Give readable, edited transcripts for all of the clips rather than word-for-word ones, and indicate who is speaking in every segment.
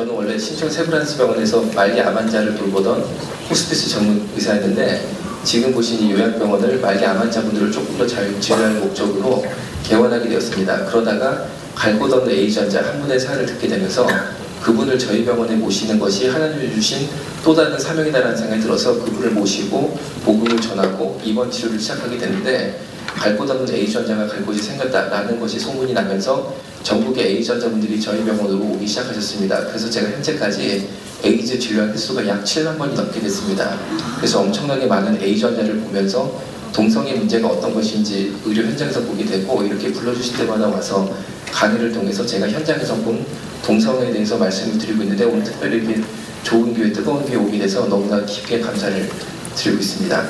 Speaker 1: 저는 원래 신촌 세브란스 병원에서 말기 암 환자를 돌보던 호스피스 전문 의사였는데 지금 보신 이 요양병원을 말기 암 환자분들을 조금 더 잘 치료할 목적으로 개원하게 되었습니다. 그러다가 갈 곳 없는 A전자 한 분의 사연을 듣게 되면서 그분을 저희 병원에 모시는 것이 하나님이 주신 또 다른 사명이다라는 생각이 들어서 그분을 모시고 복음을 전하고 입원 치료를 시작하게 되는데 갈 곳 없는 A전자가 갈 곳이 생겼다라는 것이 소문이 나면서 전국의 A전자분들이 저희 병원으로 오기 시작하셨습니다. 그래서 제가 현재까지 에이즈 진료한 횟수가 약 7만 번이 넘게 됐습니다. 그래서 엄청나게 많은 A전자를 보면서 동성애 문제가 어떤 것인지 의료 현장에서 보게 되고 이렇게 불러주실 때마다 와서 강의를 통해서 제가 현장에서 본 동성애에 대해서 말씀을 드리고 있는데 오늘 특별히 이렇게 좋은 교회, 뜨거운 교회 오게 돼서 너무나 깊게 감사를 드리고 있습니다.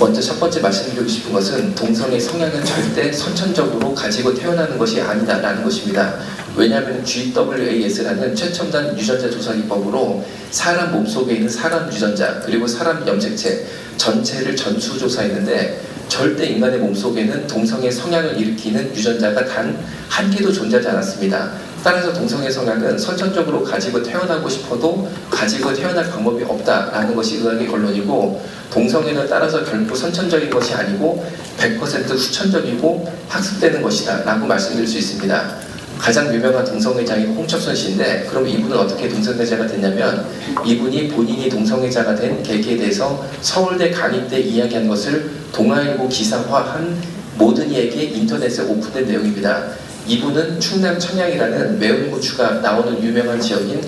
Speaker 1: 먼저 첫 번째 말씀드리고 싶은 것은 동성애 성향은 절대 선천적으로 가지고 태어나는 것이 아니다라는 것입니다. 왜냐하면 GWAS라는 최첨단 유전자 조사 기법으로 사람 몸속에 있는 사람 유전자 그리고 사람 염색체 전체를 전수조사했는데 절대 인간의 몸속에는 동성애 성향을 일으키는 유전자가 단 한 개도 존재하지 않았습니다. 따라서 동성애 성향은 선천적으로 가지고 태어나고 싶어도 가지고 태어날 방법이 없다라는 것이 의학의 결론이고 동성애는 따라서 결코 선천적인 것이 아니고 100% 후천적이고 학습되는 것이다 라고 말씀드릴 수 있습니다. 가장 유명한 동성애자인 홍철선 씨인데 그럼 이분은 어떻게 동성애자가 됐냐면 이분이 본인이 동성애자가 된 계기에 대해서 서울대 강의 때 이야기한 것을 동아일보 기사화한 모든 이에게 인터넷에 오픈된 내용입니다. 이분은 충남 천양이라는 매운 고추가 나오는 유명한 지역인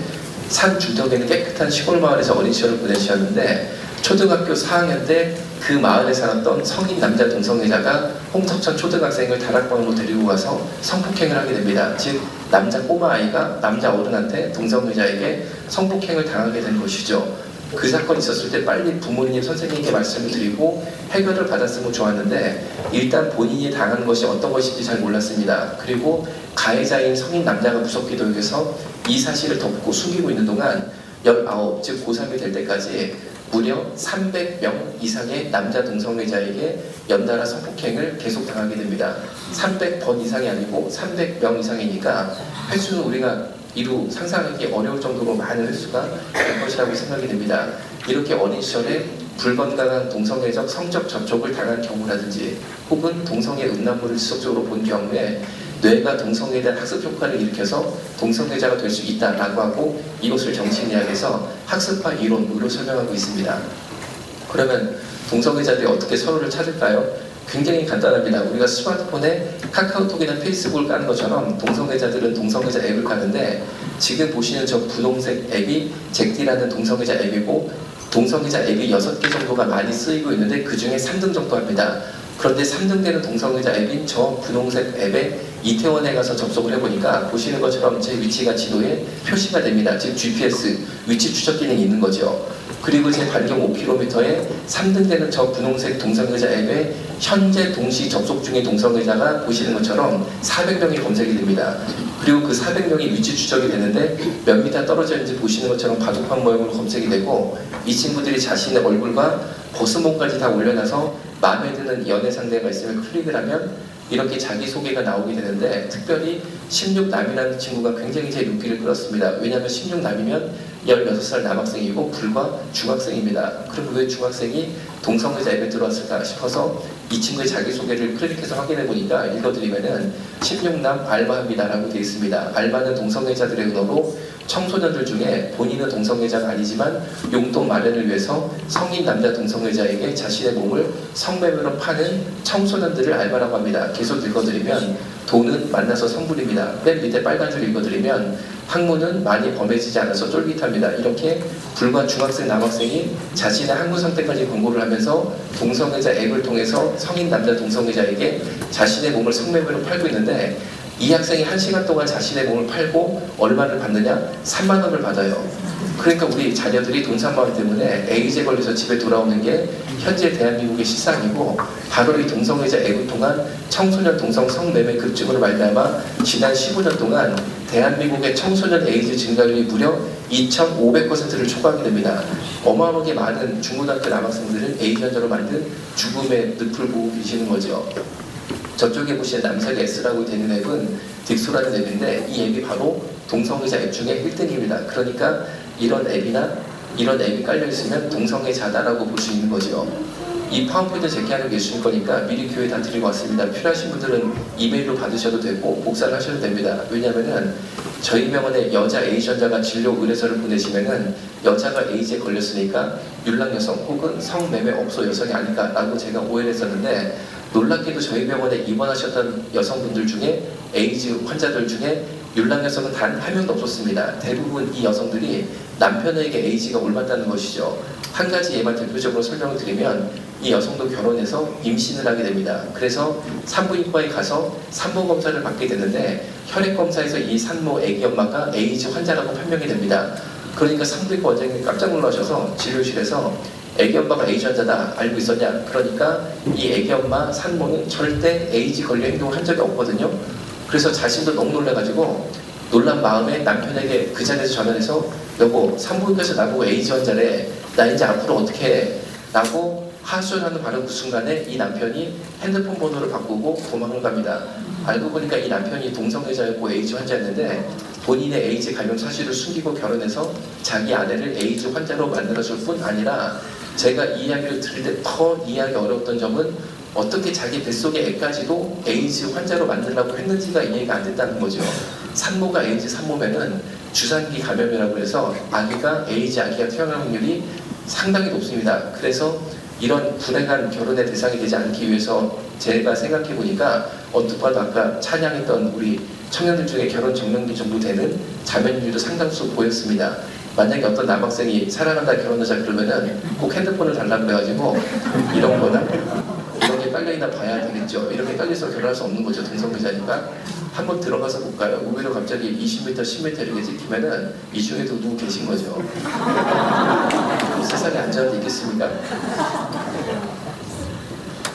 Speaker 1: 산 중턱에는 깨끗한 시골 마을에서 어린 시절을 보내셨는데 초등학교 4학년 때 그 마을에 살았던 성인 남자 동성애자가 홍석천 초등학생을 다락방으로 데리고 가서 성폭행을 하게 됩니다. 즉 남자 꼬마아이가 남자 어른한테 동성애자에게 성폭행을 당하게 된 것이죠. 그 사건이 있었을 때 빨리 부모님, 선생님께 말씀을 드리고 해결을 받았으면 좋았는데 일단 본인이 당한 것이 어떤 것인지 잘 몰랐습니다. 그리고 가해자인 성인 남자가 무섭기도 해서 이 사실을 덮고 숨기고 있는 동안 19, 즉 고3이 될 때까지 무려 300명 이상의 남자 동성애자에게 연달아 성폭행을 계속 당하게 됩니다. 300번 이상이 아니고 300명 이상이니까 횟수는 우리가 이루 상상하기 어려울 정도로 많은 횟수가 될 것이라고 생각이 됩니다. 이렇게 어린 시절에 불건강한 동성애적 성적 접촉을 당한 경우라든지 혹은 동성애 음란물을 지속적으로 본 경우에 뇌가 동성애에 대한 학습 효과를 일으켜서 동성애자가 될 수 있다라고 하고 이것을 정신의학에서 학습화 이론으로 설명하고 있습니다. 그러면 동성애자들이 어떻게 서로를 찾을까요? 굉장히 간단합니다. 우리가 스마트폰에 카카오톡이나 페이스북을 까는 것처럼 동성애자들은 동성애자 앱을 까는데 지금 보시는 저 분홍색 앱이 잭디라는 동성애자 앱이고 동성애자 앱이 6개 정도가 많이 쓰이고 있는데 그 중에 3등 정도 합니다. 그런데 3등 되는 동성애자 앱인 저 분홍색 앱에 이태원에 가서 접속을 해보니까 보시는 것처럼 제 위치가 지도에 표시가 됩니다. 즉 GPS, 위치 추적 기능이 있는 거죠. 그리고 제 반경 5km에 3등 되는 저 분홍색 동성애자 앱에 현재 동시 접속 중인 동성애자가 보시는 것처럼 400명이 검색이 됩니다. 그리고 그 400명이 위치 추적이 되는데 몇 미터 떨어져 있는지 보시는 것처럼 바둑판 모양으로 검색이 되고 이 친구들이 자신의 얼굴과 버스몽까지 다 올려놔서 마음에 드는 연애 상대가 있으면 클릭을 하면 이렇게 자기소개가 나오게 되는데 특별히 16남이라는 친구가 굉장히 제 눈길을 끌었습니다. 왜냐하면 16남이면 16살 남학생이고 불과 중학생입니다. 그럼 왜 중학생이 동성애자 앱에 들어왔을까 싶어서 이 친구의 자기소개를 클릭해서 확인해 보니까 읽어드리면은 16남 알바합니다 라고 되어 있습니다. 알바는 동성애자들의 은어로 청소년들 중에 본인은 동성애자가 아니지만 용돈 마련을 위해서 성인 남자 동성애자에게 자신의 몸을 성매매로 파는 청소년들을 알바라고 합니다. 계속 읽어드리면 돈은 만나서 성불입니다. 맨 밑에 빨간 줄 읽어드리면 학문은 많이 범해지지 않아서 쫄깃합니다. 이렇게 불과 중학생 남학생이 자신의 학문 선택까지 공고를 하면서 동성애자 앱을 통해서 성인 남자 동성애자에게 자신의 몸을 성매매로 팔고 있는데 이 학생이 1시간 동안 자신의 몸을 팔고 얼마를 받느냐? 3만 원을 받아요. 그러니까 우리 자녀들이 돈 3만 원 때문에 에이즈에 걸려서 집에 돌아오는 게 현재 대한민국의 실상이고 바로 이 동성애자 앱을 통한 청소년 동성 성매매 급증으로 말미암아 지난 15년 동안 대한민국의 청소년 에이즈 증가율이 무려 2,500%를 초과하게 됩니다. 어마어마하게 많은 중고등학교 남학생들은 에이즈 환자로 만든 죽음의 늪을 보고 계시는 거죠. 저쪽에 보시는 남색 S라고 되는 앱은 딕소라는 앱인데 이 앱이 바로 동성애자 앱 중에 1등입니다. 그러니까 이런 앱이 깔려있으면 동성애자다라고 볼 수 있는 거죠. 이 파워포인트 제기하는 게 예수님 거니까 미리 교회 다 드리고 왔습니다. 필요하신 분들은 이메일로 받으셔도 되고 복사를 하셔도 됩니다. 왜냐하면은 저희 병원에 여자 A전자가 진료 의뢰서를 보내시면은 여자가 에이즈에 걸렸으니까 율랑 여성 혹은 성매매 업소 여성이 아닐까라고 제가 오해를 했었는데, 놀랍게도 저희 병원에 입원하셨던 여성분들 중에 에이즈 환자들 중에 율랑 여성은 단 한 명도 없었습니다. 대부분 이 여성들이 남편에게 에이즈가 옮았다는 것이죠. 한 가지 예만 대표적으로 설명을 드리면 이 여성도 결혼해서 임신을 하게 됩니다. 그래서 산부인과에 가서 산모 검사를 받게 되는데 혈액 검사에서 이 산모 아기 엄마가 에이즈 환자라고 판명이 됩니다. 그러니까 산부인과 원장님이 깜짝 놀라셔서 진료실에서 아기 엄마가 에이즈 환자다 알고 있었냐? 그러니까 이 아기 엄마 산모는 절대 에이즈 걸려 행동을 한 적이 없거든요. 그래서 자신도 너무 놀라가지고 놀란 마음에 남편에게 그 자리에서 전화해서 여보, 산부인과에서 나보고 에이즈 환자래. 나 이제 앞으로 어떻게 해? 라고 하소연하는 바로 그 순간에 이 남편이 핸드폰 번호를 바꾸고 도망을 갑니다. 알고 보니까 이 남편이 동성애자였고 에이즈 환자였는데 본인의 에이즈 감염 사실을 숨기고 결혼해서 자기 아내를 에이즈 환자로 만들어줄 뿐 아니라, 제가 이 이야기를 들을 때 더 이해하기 어려웠던 점은 어떻게 자기 뱃속의 애까지도 에이즈 환자로 만들려고 했는지가 이해가 안 됐다는 거죠. 산모가 에이즈 산모면은 주산기 감염이라고 해서 아기가 에이즈 아기가 태어날 확률이 상당히 높습니다. 그래서 이런 불행한 결혼의 대상이 되지 않기 위해서 제가 생각해 보니까 언뜻 봐도 아까 찬양했던 우리 청년들 중에 결혼 적령기 정도 되는 자매님들도 상당수 보였습니다. 만약에 어떤 남학생이 사랑한다 결혼하자 그러면은 꼭 핸드폰을 달라고 해가지고 이런 거나 이런 게 깔려있나 봐야 되겠죠. 이렇게 깔려서 결혼할 수 없는 거죠. 동성애자니까. 한번 들어가서 볼까요? 의외로 갑자기 20m, 10m 이렇게 찍히면은 이 중에도 누구 계신 거죠. 세상에 안전한데 있겠습니까?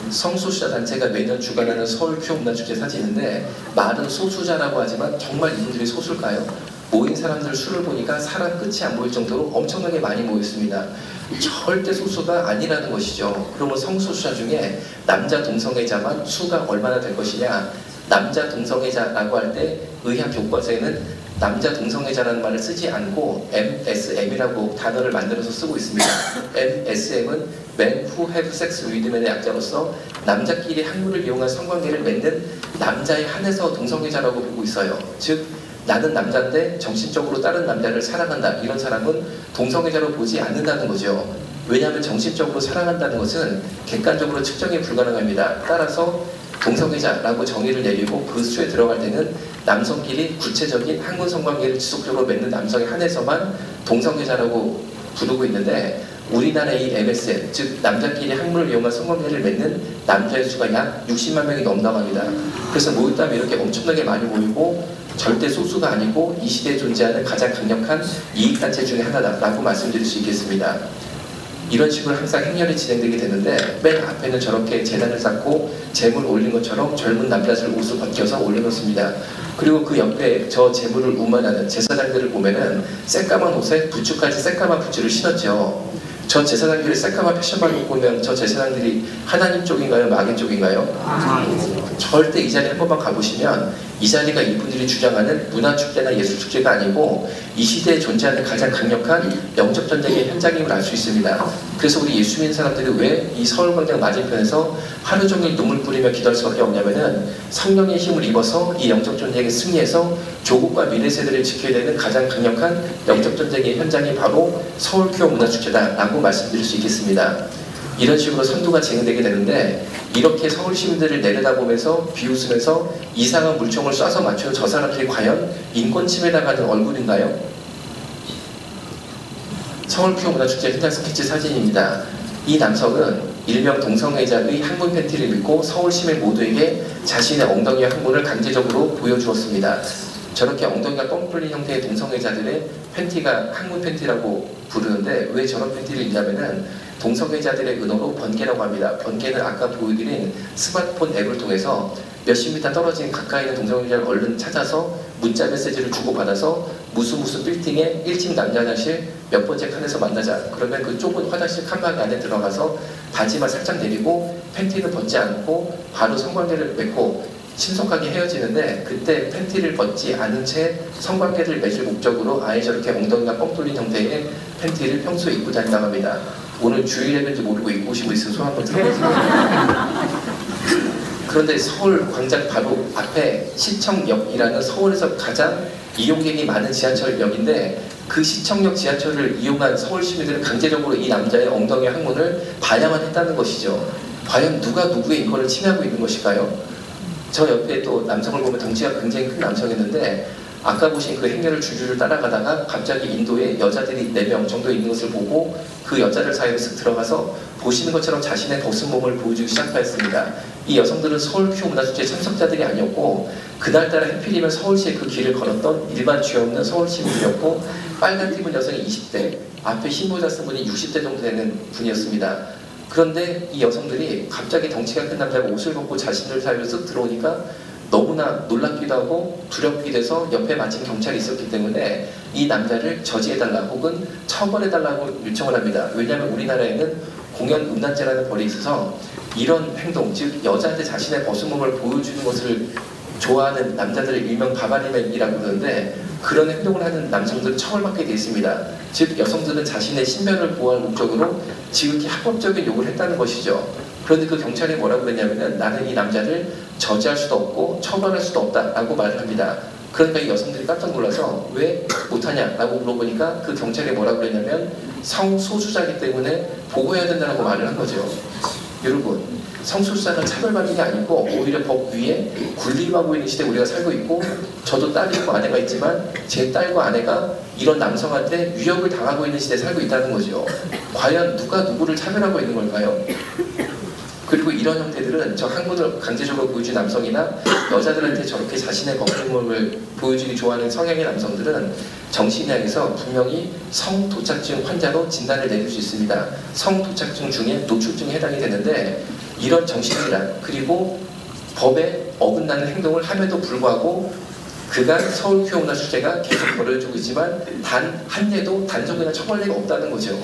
Speaker 1: 성소수자 단체가 매년 주관하는 서울 큐어 문화축제 사진인데, 말은 소수자라고 하지만 정말 이분들이 소수일까요? 모인 사람들 수를 보니까 사람 끝이 안 보일 정도로 엄청나게 많이 모였습니다. 절대 소수가 아니라는 것이죠. 그러면 성소수자 중에 남자 동성애자만 수가 얼마나 될 것이냐? 남자 동성애자라고 할 때 의학 교과서에는 남자 동성애자라는 말을 쓰지 않고 MSM이라고 단어를 만들어서 쓰고 있습니다. MSM은 Men Who Have Sex With Men의 약자로서 남자끼리 학문을 이용한 성관계를 맺는 남자에 한해서 동성애자라고 보고 있어요. 즉 나는 남자인데 정신적으로 다른 남자를 사랑한다, 이런 사람은 동성애자로 보지 않는다는 거죠. 왜냐하면 정신적으로 사랑한다는 것은 객관적으로 측정이 불가능합니다. 따라서 동성애자라고 정의를 내리고 그 수에 들어갈 때는 남성끼리 구체적인 학문 성관계를 지속적으로 맺는 남성에 한해서만 동성애자라고 부르고 있는데, 우리나라의 이 MSM, 즉 남자끼리 학문을 이용한 성관계를 맺는 남자의 수가 약 60만 명이 넘나갑니다. 그래서 모였다면 이렇게 엄청나게 많이 모이고 절대 소수가 아니고 이 시대에 존재하는 가장 강력한 이익단체 중에 하나다라고 말씀드릴 수 있겠습니다. 이런 식으로 항상 행렬이 진행되게 되는데, 맨 앞에는 저렇게 재단을 쌓고 재물 올린 것처럼 젊은 남자들 옷을 벗겨서 올려놓습니다. 그리고 그 옆에 저 재물을 운반하는 제사장들을 보면은 새까만 옷에 부츠까지 새까만 부츠를 신었죠. 저 제사장들이 새까만 패션만 입고 오면 저 제사장들이 하나님 쪽인가요? 마귀 쪽인가요? 절대 이 자리에 한 번만 가보시면 이 자리가 이분들이 주장하는 문화축제나 예술축제가 아니고 이 시대에 존재하는 가장 강력한 영적 전쟁의 현장임을 알 수 있습니다. 그래서 우리 예수 믿는 사람들이 왜 이 서울광장 맞은편에서 하루 종일 눈물 뿌리며 기도할 수밖에 없냐면은 성령의 힘을 입어서 이 영적 전쟁에 승리해서 조국과 미래 세대를 지켜야 되는 가장 강력한 영적 전쟁의 현장이 바로 서울 큐어 문화축제다라고 말씀드릴 수 있겠습니다. 이런 식으로 선두가 진행되게 되는데, 이렇게 서울 시민들을 내려다보면서 비웃으면서 이상한 물총을 쏴서 맞추는 저 사람들이 과연 인권 침해당하는 얼굴인가요? 서울 큐어 문화축제 현장 스케치 사진입니다. 이 남성은 일명 동성애자의 학문 팬티를 입고 서울 시민 모두에게 자신의 엉덩이와 학문을 강제적으로 보여주었습니다. 저렇게 엉덩이가 뻥 뚫린 형태의 동성애자들의 팬티가 학문 팬티라고 부르는데, 왜 저런 팬티를 입냐면은 동성애자들의 은어로 번개라고 합니다. 번개는 아까 보여드린 스마트폰 앱을 통해서 몇십 미터 떨어진 가까이 있는 동성애자를 얼른 찾아서 문자 메시지를 주고받아서 무슨 빌딩에 1층 남자 화장실 몇 번째 칸에서 만나자. 그러면 그 좁은 화장실 칸막 안에 들어가서 바지만 살짝 내리고 팬티는 벗지 않고 바로 성관계를 맺고 신속하게 헤어지는데 그때 팬티를 벗지 않은 채 성관계를 맺을 목적으로 아예 저렇게 엉덩이가 뻥 뚫린 형태의 팬티를 평소에 입고 다닌다고 합니다. 오늘 주일에는지 모르고 입고 오신 분 있으면 손 한번 들어보세요. 그런데 서울 광장 바로 앞에 시청역이라는 서울에서 가장 이용객이 많은 지하철역인데 그 시청역 지하철을 이용한 서울 시민들은 강제적으로 이 남자의 엉덩이 항문을 봐야만 했다는 것이죠. 과연 누가 누구의 인권을 침해하고 있는 것일까요? 저 옆에 또 남성을 보면 덩치가 굉장히 큰 남성이었는데 아까 보신 그 행렬을 줄줄을 따라가다가 갑자기 인도에 여자들이 4명 정도 있는 것을 보고 그 여자들 사이로 쓱 들어가서 보시는 것처럼 자신의 벗은 몸을 보여주기 시작하였습니다. 이 여성들은 서울 큐 문화축제 참석자들이 아니었고 그날따라 해필이면 서울시에 그 길을 걸었던 일반 죄 없는 서울 시민이었고 빨간 티 입은 여성이 20대, 앞에 흰 모자 쓴 분이 60대 정도 되는 분이었습니다. 그런데 이 여성들이 갑자기 덩치가 큰 남자가 옷을 벗고 자신들 사이로 쓱 들어오니까 너무나 놀랍기도 하고 두렵기도 해서 옆에 마침 경찰이 있었기 때문에 이 남자를 저지해달라 혹은 처벌해달라고 요청을 합니다. 왜냐하면 우리나라에는 공연음란죄라는 벌이 있어서 이런 행동, 즉 여자한테 자신의 벗은 몸을 보여주는 것을 좋아하는 남자들을 일명 바바리맨이라고 그러는데 그런 행동을 하는 남성들은 처벌받게 되어 있습니다. 즉 여성들은 자신의 신변을 보호할 목적으로 지극히 합법적인 요구를 했다는 것이죠. 그런데 그 경찰이 뭐라고 그랬냐면은 나는 이 남자를 저지할 수도 없고 처벌할 수도 없다라고 말을 합니다. 그러니까 이 여성들이 깜짝 놀라서 왜 못하냐라고 물어보니까 그 경찰이 뭐라고 그랬냐면 성소수자이기 때문에 보호해야 된다고 말을 한 거죠. 여러분, 성소수자가 차별받는 게 아니고 오히려 법 위에 군림하고 있는 시대에 우리가 살고 있고 저도 딸이 있고 아내가 있지만 제 딸과 아내가 이런 남성한테 위협을 당하고 있는 시대에 살고 있다는 거죠. 과연 누가 누구를 차별하고 있는 걸까요? 그리고 이런 형태들은 저 항문을 강제적으로 보여주는 남성이나 여자들한테 저렇게 자신의 거품을 보여주기 좋아하는 성향의 남성들은 정신의학에서 분명히 성도착증 환자로 진단을 내릴 수 있습니다. 성도착증 중에 노출증에 해당이 되는데 이런 정신질환 그리고 법에 어긋나는 행동을 함에도 불구하고 그간 서울 큐어 문화축제가 계속 벌어지고 있지만 단 한 예도 단속이나 처벌례가 없다는 거죠.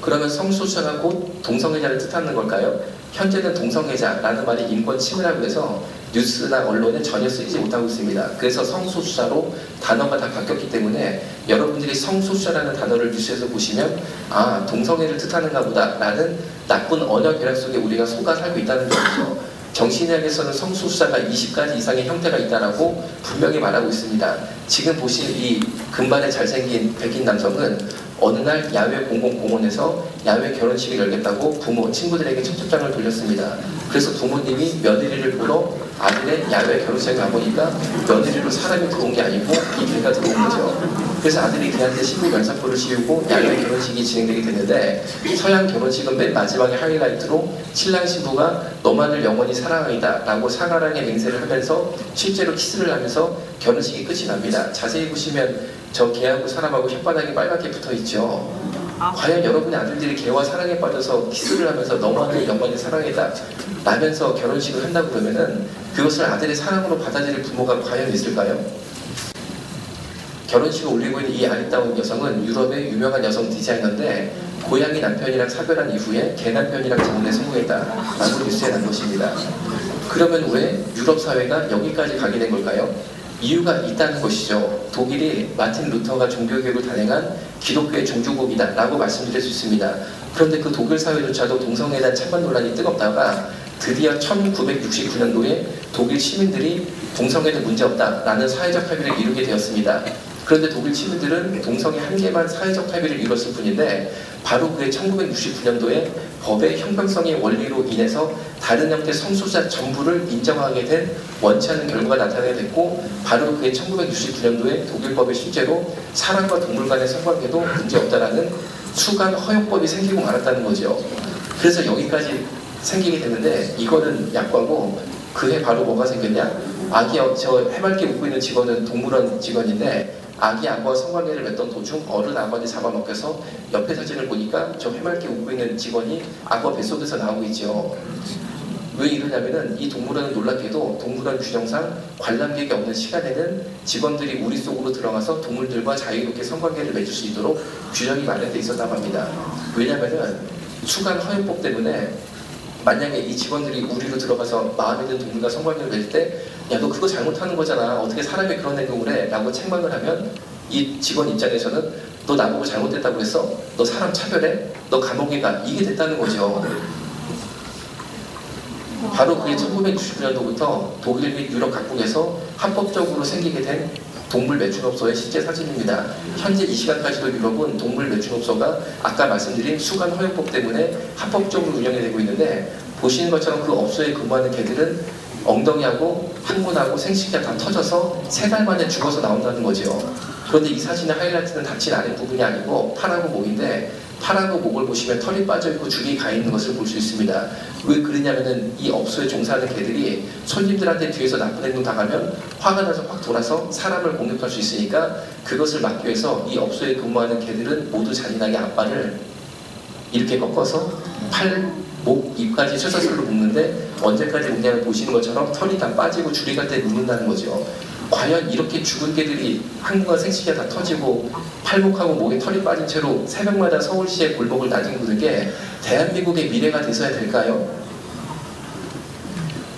Speaker 1: 그러면 성소수자가 곧 동성애자를 뜻하는 걸까요? 현재는 동성애자라는 말이 인권 침해라고 해서 뉴스나 언론에 전혀 쓰이지 못하고 있습니다. 그래서 성소수자로 단어가 다 바뀌었기 때문에 여러분들이 성소수자라는 단어를 뉴스에서 보시면 아, 동성애를 뜻하는가 보다 라는 나쁜 언어 결합 속에 우리가 속아 살고 있다는 것이죠. 정신의학에서는 성소수자가 20가지 이상의 형태가 있다라고 분명히 말하고 있습니다. 지금 보신 이 금발에 잘생긴 백인 남성은 어느 날 야외 공공공원에서 야외 결혼식을 열겠다고 부모, 친구들에게 청첩장을 돌렸습니다. 그래서 부모님이 며느리를 보러 아들의 야외 결혼식에 가보니까 며느리로 사람이 들어온 게 아니고 이 개가 들어온 거죠. 그래서 아들이 걔한테 신부 면사포를 씌우고 야외 결혼식이 진행되게 됐는데 서양 결혼식은 맨 마지막에 하이라이트로 신랑 신부가 너만을 영원히 사랑하이다 라고 사랑의 맹세를 하면서 실제로 키스를 하면서 결혼식이 끝이 납니다. 자세히 보시면 저 개하고 사람하고 혓바닥이 빨갛게 붙어있죠. 과연 여러분의 아들들이 개와 사랑에 빠져서 키스를 하면서 너만을 영원히 사랑했다 라면서 결혼식을 한다고 그러면은 그것을 아들의 사랑으로 받아들일 부모가 과연 있을까요? 결혼식을 올리고 있는 이 아리따운 여성은 유럽의 유명한 여성 디자이너인데 고양이 남편이랑 사별한 이후에 개 남편이랑 재혼에 성공했다 라고 뉴스에 난 것입니다. 그러면 왜 유럽 사회가 여기까지 가게 된 걸까요? 이유가 있다는 것이죠. 독일이 마틴 루터가 종교개혁을 단행한 기독교의 종주국이다 라고 말씀드릴 수 있습니다. 그런데 그 독일 사회조차도 동성애에 대한 찬반 논란이 뜨겁다가 드디어 1969년도에 독일 시민들이 동성애는 문제없다 라는 사회적 합의를 이루게 되었습니다. 그런데 독일 시민들은 동성애 한 개만 사회적 합의를 이뤘을 뿐인데 바로 그해 1969년도에 법의 형평성의 원리로 인해서 다른 형태 성소수자 전부를 인정하게 된 원치 않는 결과가 나타나게 됐고 바로 그해 1969년도에 독일법에 실제로 사람과 동물 간의 성관계도 문제없다라는 수간 허용법이 생기고 말았다는 거죠. 그래서 여기까지 생기게 됐는데 이거는 약과고 그해 바로 뭐가 생겼냐? 아기 저 해맑게 웃고 있는 직원은 동물원 직원인데 아기 악어와 성관계를 맺던 도중 어른 악어한테 잡아먹혀서 옆에 사진을 보니까 저 해맑게 웃고 있는 직원이 악어 뱃속에서 나오고 있죠. 왜 이러냐면은 이 동물원은 놀랍게도 동물원 규정상 관람객이 없는 시간에는 직원들이 우리 속으로 들어가서 동물들과 자유롭게 성관계를 맺을 수 있도록 규정이 마련되어 있었다고 합니다. 왜냐면은 수간 허용법 때문에 만약에 이 직원들이 우리로 들어가서 마음에 드는 동물과 성관계를 맺을 때 야, 너 그거 잘못하는 거잖아. 어떻게 사람이 그런 행동을 해? 라고 책망을 하면 이 직원 입장에서는 너 나보고 잘못됐다고 했어? 너 사람 차별해? 너 감옥에 가? 이게 됐다는 거죠. 바로 그게 1999년도부터 독일 및 유럽 각국에서 합법적으로 생기게 된 동물 매춘업소의 실제 사진입니다. 현재 이 시간까지도 유럽은 동물 매춘업소가 아까 말씀드린 수간 허용법 때문에 합법적으로 운영이 되고 있는데, 보시는 것처럼 그 업소에 근무하는 개들은 엉덩이하고 항문하고 생식기가 다 터져서 3달 만에 죽어서 나온다는 거죠. 그런데 이 사진의 하이라이트는 닫힌 아랫부분이 아니고 팔하고 목인데, 팔하고 목을 보시면 털이 빠져있고 줄이 가있는 것을 볼 수 있습니다. 왜 그러냐면은 이 업소에 종사하는 개들이 손님들한테 뒤에서 나쁜 행동 당하면 화가 나서 확 돌아서 사람을 공격할 수 있으니까, 그것을 막기 위해서 이 업소에 근무하는 개들은 모두 잔인하게 앞발을 이렇게 꺾어서 팔, 목, 입까지 쇠사슬로 묶는데, 언제까지 묶냐면 보시는 것처럼 털이 다 빠지고 줄이 갈 때 묶는다는 거죠. 과연 이렇게 죽은 개들이 항문과 생식기가 다 터지고 팔목하고 목에 털이 빠진 채로 새벽마다 서울시의 골목을 나뒹구는 게 대한민국의 미래가 돼서야 될까요?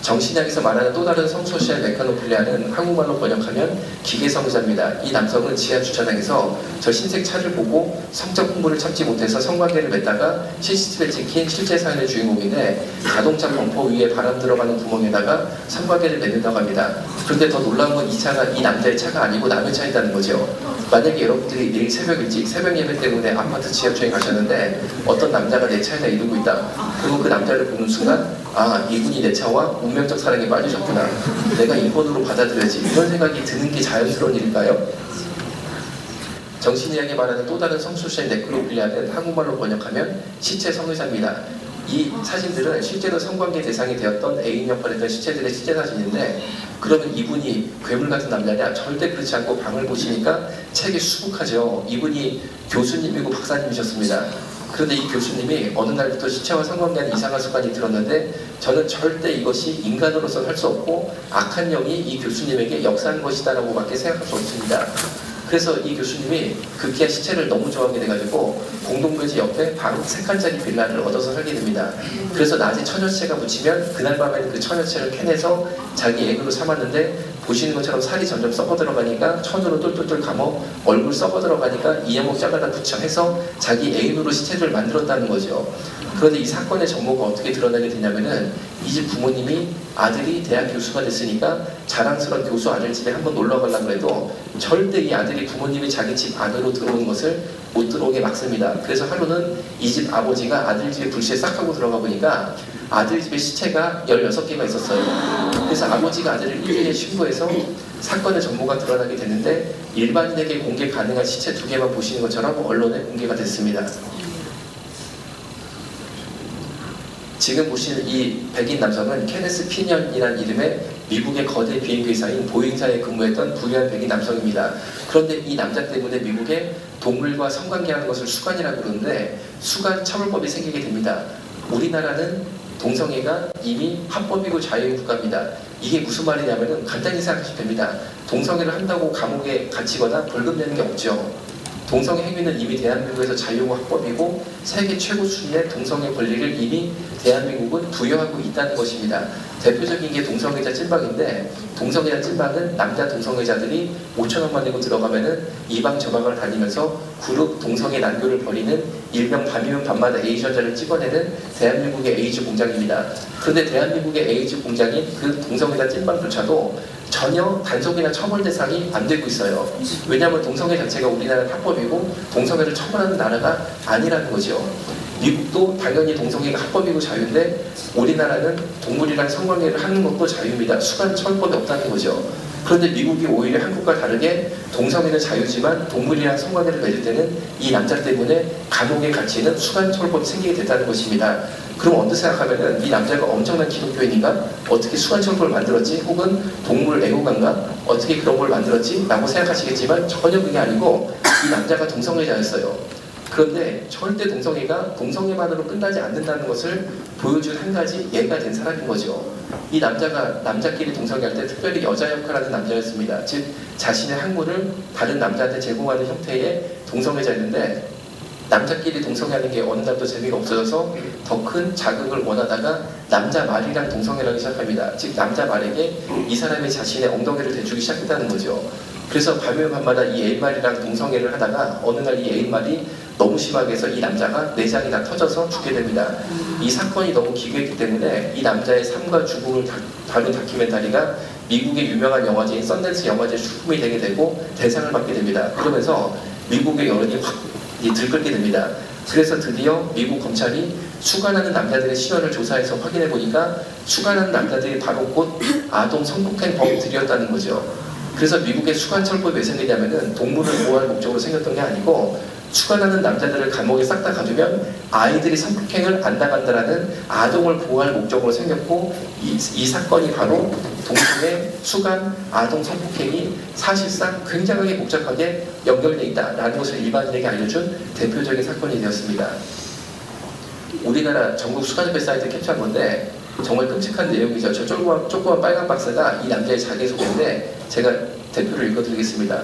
Speaker 1: 정신학에서 말하는 또 다른 성소시알 메카노필리아는 한국말로 번역하면 기계성의자입니다. 이 남성은 지하 주차장에서 저 흰색 차를 보고 성적 풍부를 참지 못해서 성관계를 맺다가 CCTV에 찍힌 실제 사연의 주인공인데, 자동차 범퍼 위에 바람 들어가는 구멍에다가 성관계를 맺는다고 합니다. 그런데 더 놀라운 건 이 차가 이 남자의 차가 아니고 남의 차이라는 거죠. 만약에 여러분들이 내일 새벽 일찍 새벽 예배 때문에 아파트 지하철에 가셨는데 어떤 남자가 내 차에다 이러고 있다. 그리고 그 남자를 보는 순간, 아, 이분이 내 차와 운명적 사랑에 빠지셨구나. 내가 인권으로 받아들여야지. 이런 생각이 드는 게 자연스러운 일일까요? 정신의학이 말하는 또 다른 성소시알 네크로필리아는 한국말로 번역하면 시체 성의사입니다. 이 사진들은 실제로 성관계 대상이 되었던 애인 역할을 했던 시체들의 실제 사진인데, 그러면 이분이 괴물 같은 남자냐? 절대 그렇지 않고 방을 보시니까 책이 수북하죠. 이분이 교수님이고 박사님이셨습니다. 그런데 이 교수님이 어느 날부터 시체와 성관계하는 이상한 습관이 들었는데, 저는 절대 이것이 인간으로서 할 수 없고 악한 영이 이 교수님에게 역사한 것이다 라고 밖에 생각할 수 없습니다. 그래서 이 교수님이 급기야 시체를 너무 좋아하게 돼가지고 공동묘지 옆에 방 3칸짜리 빌라를 얻어서 살게 됩니다. 그래서 낮에 처녀체가 묻히면 그날 밤에는 그 처녀체를 캐내서 자기 애교로 삼았는데, 보시는 것처럼 살이 점점 썩어 들어가니까 천으로 똘똘똘 감어 얼굴 썩어 들어가니까 이연목 잘라다 붙여 해서 자기 애인으로 시체를 만들었다는 거죠. 그런데 이 사건의 전모가 어떻게 드러나게 되냐면은, 이 집 부모님이 아들이 대학 교수가 됐으니까 자랑스러운 교수 아들 집에 한번 놀러 가려고 해도 절대 이 아들이 부모님이 자기 집 안으로 들어오는 것을 못 들어오게 막습니다. 그래서 하루는 이 집 아버지가 아들 집에 불시에 싹 하고 들어가 보니까 아들 집에 시체가 16개가 있었어요. 그래서 아버지가 아들을 1일에 신고해서 사건의 전모가 드러나게 됐는데, 일반인에게 공개 가능한 시체 2개만 보시는 것처럼 언론에 공개가 됐습니다. 지금 보시는 이 백인 남성은 케네스 피년이라는 이름의 미국의 거대 비행기 회사인 보잉사에 근무했던 부유한 백인 남성입니다. 그런데 이 남자 때문에 미국에 동물과 성관계하는 것을 수간이라고 그러는데, 수간 처벌법이 생기게 됩니다. 우리나라는 동성애가 이미 합법이고 자유인 국가입니다. 이게 무슨 말이냐면은 간단히 생각하시면 됩니다. 동성애를 한다고 감옥에 갇히거나 벌금 내는 게 없죠. 동성애 행위는 이미 대한민국에서 자유고 합법이고 세계 최고 수준의 동성애 권리를 이미 대한민국은 부여하고 있다는 것입니다. 대표적인 게 동성애자 찐방인데, 동성애자 찐방은 남자 동성애자들이 5,000원만 내고 들어가면은 이 방 저 방을 다니면서 그룹 동성애 난교를 벌이는 일명 밤이면 밤마다 에이즈 여자를 찍어내는 대한민국의 에이즈 공장입니다. 그런데 대한민국의 에이즈 공장인 그 동성애자 찐방조차도 전혀 단속이나 처벌 대상이 안 되고 있어요. 왜냐하면 동성애 자체가 우리나라는 합법이고 동성애를 처벌하는 나라가 아니라는 거죠. 미국도 당연히 동성애가 합법이고 자유인데, 우리나라는 동물이랑 성관계를 하는 것도 자유입니다. 수간 처벌법이 없다는 거죠. 그런데 미국이 오히려 한국과 다르게 동성애는 자유지만 동물이랑 성관계를 맺을 때는 이 남자 때문에 감옥에 갇히는 수간 처벌법이 생기게 됐다는 것입니다. 그럼 언뜻 생각하면은 이 남자가 엄청난 기독교인인가? 어떻게 수간 처벌법을 만들었지? 혹은 동물 애호가인가? 어떻게 그런 걸 만들었지? 라고 생각하시겠지만 전혀 그게 아니고 이 남자가 동성애자였어요. 그런데 절대 동성애가 동성애만으로 끝나지 않는다는 것을 보여준 한 가지 예가 된 사람인 거죠. 이 남자가 남자끼리 동성애할 때 특별히 여자 역할을 하는 남자였습니다. 즉 자신의 항문을 다른 남자한테 제공하는 형태의 동성애자였는데, 남자끼리 동성애하는 게 어느 날도 재미가 없어져서 더 큰 자극을 원하다가 남자 말이랑 동성애를 하기 시작합니다. 즉 남자 말에게 이 사람이 자신의 엉덩이를 대주기 시작했다는 거죠. 그래서 밤에 밤마다 이 A말이랑 동성애를 하다가 어느 날 이 A말이 너무 심하게 해서 이 남자가 내장이 다 터져서 죽게 됩니다. 이 사건이 너무 기괴했기 때문에 이 남자의 삶과 죽음을 다룬 다큐멘터리가 미국의 유명한 영화제인 썬댄스 영화제 출품이 되게 되고 대상을 받게 됩니다. 그러면서 미국의 여론이 확 들끓게 됩니다. 그래서 드디어 미국 검찰이 수간하는 남자들의 신원을 조사해서 확인해 보니까 수간하는 남자들이 바로 곧 아동 성폭행 범들이었다는 거죠. 그래서 미국의 수간철법이 왜 생기냐면은 동물을 보호할 목적으로 생겼던 게 아니고 수간하는 남자들을 감옥에 싹 다 가두면 아이들이 성폭행을 안 당한다라는 아동을 보호할 목적으로 생겼고 이 사건이 바로 동성애, 수간, 아동 성폭행이 사실상 굉장하게 복잡하게 연결되어 있다라는 것을 일반인에게 알려준 대표적인 사건이 되었습니다. 우리나라 전국 수간협회 사이트 캡처한 건데 정말 끔찍한 내용이죠. 저 조그만 빨간 박스가 이 남자의 자기소개인데 제가 대표를 읽어드리겠습니다.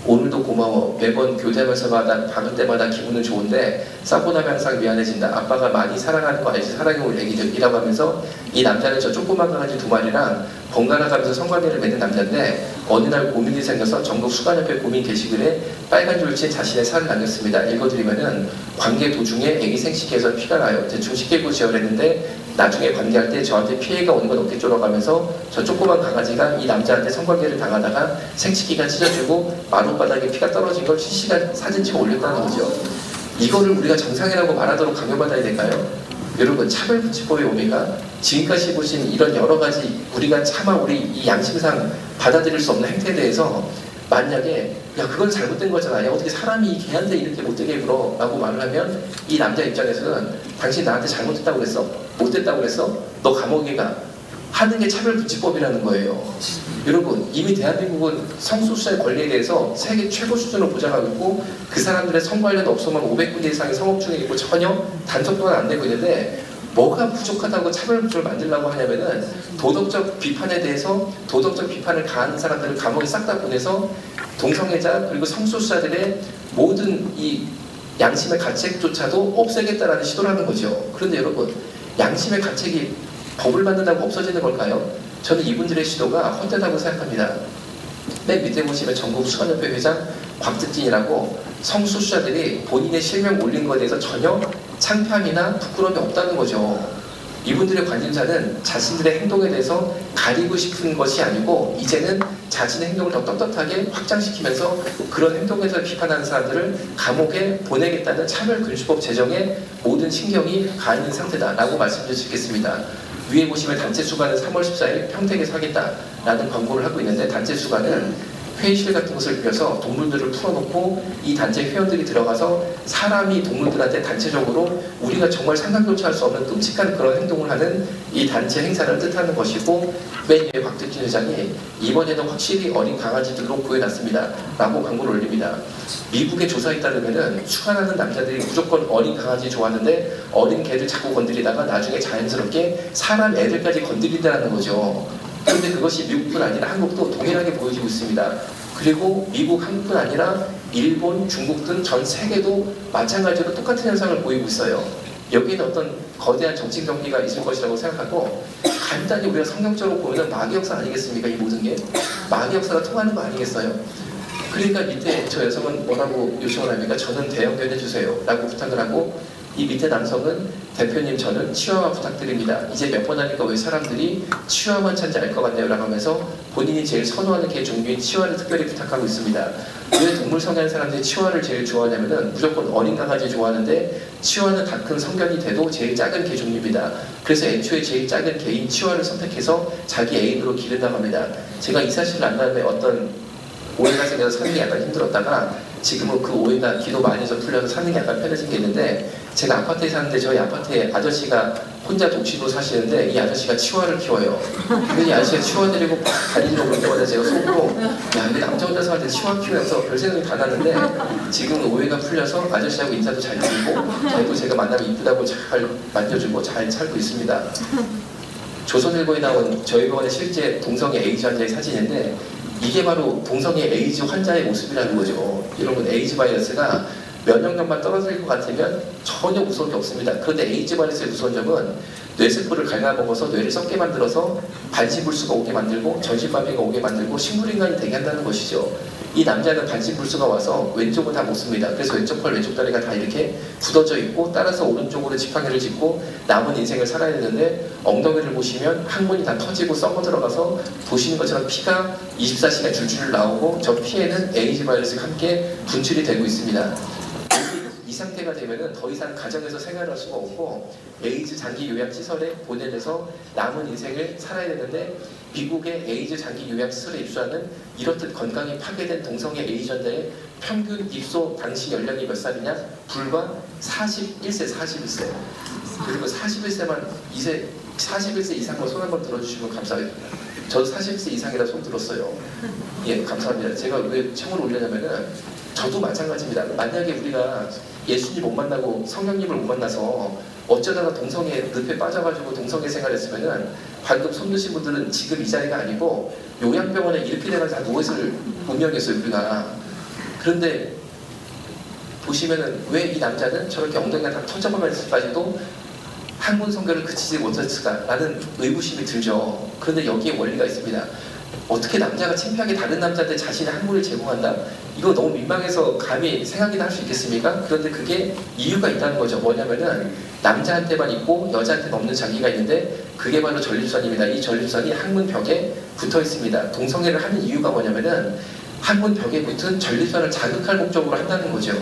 Speaker 1: 오늘도 고마워. 매번 교대하면서마다 박을 때마다 기분은 좋은데 싸고 나면 항상 미안해진다. 아빠가 많이 사랑하는 거 알지? 사랑해 올 애기들이라고 하면서 이 남자는 저 조그만 강아지 2마리랑 번갈아 가면서 성관계를 맺는 남자인데 어느 날 고민이 생겨서 전국 수간협회 고민 게시글에 빨간 줄치에 자신의 사를 남겼습니다. 읽어드리면은 관계 도중에 애기 생식기에서 피가 나요. 대충 쉽게 구지어냈는데 나중에 관계할 때 저한테 피해가 오는 건 없겠죠라고 하면서 저 조그만 강아지가 이 남자한테 성관계를 당하다가 생식기가 찢어지고 마룻바닥에 피가 떨어진 걸 실시간 사진 찍어 올렸다는 거죠. 이거를 우리가 정상이라고 말하도록 강요받아야 될까요? 여러분 차별금지법의 의미가 지금까지 보신 이런 여러 가지 우리가 차마 우리 이 양심상 받아들일 수 없는 행태에 대해서 만약에 야 그건 잘못된 거잖아. 야 어떻게 사람이 걔한테 이렇게 못되게 굴어? 라고 말을 하면 이 남자 입장에서는 당신 나한테 잘못했다고 그랬어? 못됐다고 그랬어? 너 감옥에 가. 하는 게 차별금지법이라는 거예요. 여러분 이미 대한민국은 성소수자의 권리에 대해서 세계 최고 수준으로 보장하고 있고 그 사람들의 성 관련 업소만 500군데 이상의 성업 중에 있고 전혀 단속도 안 되고 있는데 뭐가 부족하다고 차별금지를 만들려고 하냐면은 도덕적 비판에 대해서 도덕적 비판을 가하는 사람들을 감옥에 싹 다 보내서 동성애자 그리고 성소수자들의 모든 이 양심의 가책조차도 없애겠다라는 시도를 하는 거죠. 그런데 여러분 양심의 가책이 법을 만든다고 없어지는 걸까요? 저는 이분들의 시도가 헛되다고 생각합니다. 맨 밑에 보시면 전국 수간협회 회장 곽득진이라고 성소수자들이 본인의 실명 올린 것에 대해서 전혀 창피함이나 부끄러움이 없다는 거죠. 이분들의 관심사는 자신들의 행동에 대해서 가리고 싶은 것이 아니고 이제는 자신의 행동을 더 떳떳하게 확장시키면서 그런 행동에 대해서 비판하는 사람들을 감옥에 보내겠다는 차별금지법 제정에 모든 신경이 가 있는 상태다라고 말씀드릴 수 있겠습니다. 위에 보시면 단체 수관은 3월 14일 평택에서 하겠다라는 광고를 하고 있는데 단체 수관은 회의실 같은 것을 빌려서 동물들을 풀어놓고 이 단체 회원들이 들어가서 사람이 동물들한테 단체적으로 우리가 정말 상상조차 할 수 없는 끔찍한 그런 행동을 하는 이 단체 행사를 뜻하는 것이고 맨 위에 곽득진 회장이 이번에는 확실히 어린 강아지들로 구해놨습니다 라고 광고를 올립니다. 미국의 조사에 따르면 수간하는 남자들이 무조건 어린 강아지 좋아하는데 어린 개를 자꾸 건드리다가 나중에 자연스럽게 사람 애들까지 건드린다는 거죠. 그런데 그것이 미국뿐 아니라 한국도 동일하게 보여지고 있습니다. 그리고 미국, 한국뿐 아니라 일본, 중국 등 전 세계도 마찬가지로 똑같은 현상을 보이고 있어요. 여기에는 어떤 거대한 정치 경기가 있을 것이라고 생각하고 간단히 우리가 성경적으로 보면 마귀 역사 아니겠습니까? 이 모든 게 마귀 역사가 통하는 거 아니겠어요? 그러니까 밑에 저 여성은 뭐라고 요청을 합니까? 저는 대형견 해주세요 라고 부탁을 하고 이 밑에 남성은 대표님 저는 치와와 부탁드립니다. 이제 몇 번 하니까 왜 사람들이 치와만 찾는지 알 것 같네요 라고 하면서 본인이 제일 선호하는 개 종류인 치와를 특별히 부탁하고 있습니다. 왜 동물 성애하는 사람들이 치와를 제일 좋아하냐면은 무조건 어린 강아지 좋아하는데 치와는 다 큰 성견이 돼도 제일 작은 개 종류입니다. 그래서 애초에 제일 작은 개인 치와를 선택해서 자기 애인으로 기른다고 합니다. 제가 이 사실을 안 다음에 어떤 오해가 생겨서 사는 게 약간 힘들었다가 지금은 그 오해가 기도 많이 해서 풀려서 사는 게 약간 편해진 게 있는데 제가 아파트에 사는데 저희 아파트에 아저씨가 혼자 독신으로 사시는데 이 아저씨가 치와를 키워요. 근데 이 아저씨가 치와 데리고 막 다니려고 그럴 때마다 제가 속으로 야 근데 남자 혼자 살 때 치와 키우면서 별 생각이 다 났는데 지금은 오해가 풀려서 아저씨하고 인사도 잘 드리고 저희도 제가 만나면 이쁘다고 잘 만져주고 잘 살고 있습니다. 조선일보에 나온 저희 병원의 실제 동성애 에이즈 환자의 사진인데 이게 바로 동성애 에이즈 환자의 모습이라는 거죠. 여러분 에이즈 바이러스가 면역력만 떨어질 것 같으면 전혀 무서울 게 없습니다. 그런데 에이즈 바이러스의 무서운 점은 뇌세포를 갉아먹어서 뇌를 썩게 만들어서 반신불수가 오게 만들고 전신마비가 오게 만들고 식물인간이 되게 한다는 것이죠. 이 남자는 반신불수가 와서 왼쪽은 다 못 씁니다. 그래서 왼쪽 팔, 왼쪽 다리가 다 이렇게 굳어져 있고 따라서 오른쪽으로 지팡이를 짚고 남은 인생을 살아야 되는데 엉덩이를 보시면 항문이 다 터지고 썩어 들어가서 보시는 것처럼 피가 24시간 줄줄 나오고 저 피에는 에이즈 바이러스가 함께 분출이 되고 있습니다. 이 상태가 되면은 더 이상 가정에서 생활할 수가 없고 에이즈 장기 요양 시설에 보내져서 남은 인생을 살아야 되는데 미국의 에이즈 장기 요양 시설에 입소하는 이렇듯 건강이 파괴된 동성애 에이즈들의 평균 입소 당시 연령이 몇 살이냐? 불과 41세, 41세. 그리고 41세만 41세 이상으로 손 한번 들어주시면 감사하겠습니다. 저도 41세 이상이라 손 들었어요. 예, 감사합니다. 제가 왜 청을 올리냐면은 저도 마찬가지입니다. 만약에 우리가 예수님 못 만나고 성령님을 못 만나서 어쩌다가 동성애 늪에 빠져가지고 동성애 생활했으면은 방금 손 드신 분들은 지금 이 자리가 아니고 요양병원에 이렇게 돼가지고 다 누워있을 운명이었어요, 우리가. 그런데 보시면은 왜 이 남자는 저렇게 엉덩이가 다 터져가면서까지도 학문 성교를 그치지 못했을까라는 의구심이 들죠. 그런데 여기에 원리가 있습니다. 어떻게 남자가 창피하게 다른 남자한테 자신의 학문을 제공한다? 이거 너무 민망해서 감히 생각이나 할 수 있겠습니까? 그런데 그게 이유가 있다는 거죠. 뭐냐면은 남자한테만 있고 여자한테는 없는 장기가 있는데 그게 바로 전립선입니다. 이 전립선이 항문 벽에 붙어 있습니다. 동성애를 하는 이유가 뭐냐면은 항문 벽에 붙은 전립선을 자극할 목적으로 한다는 거죠.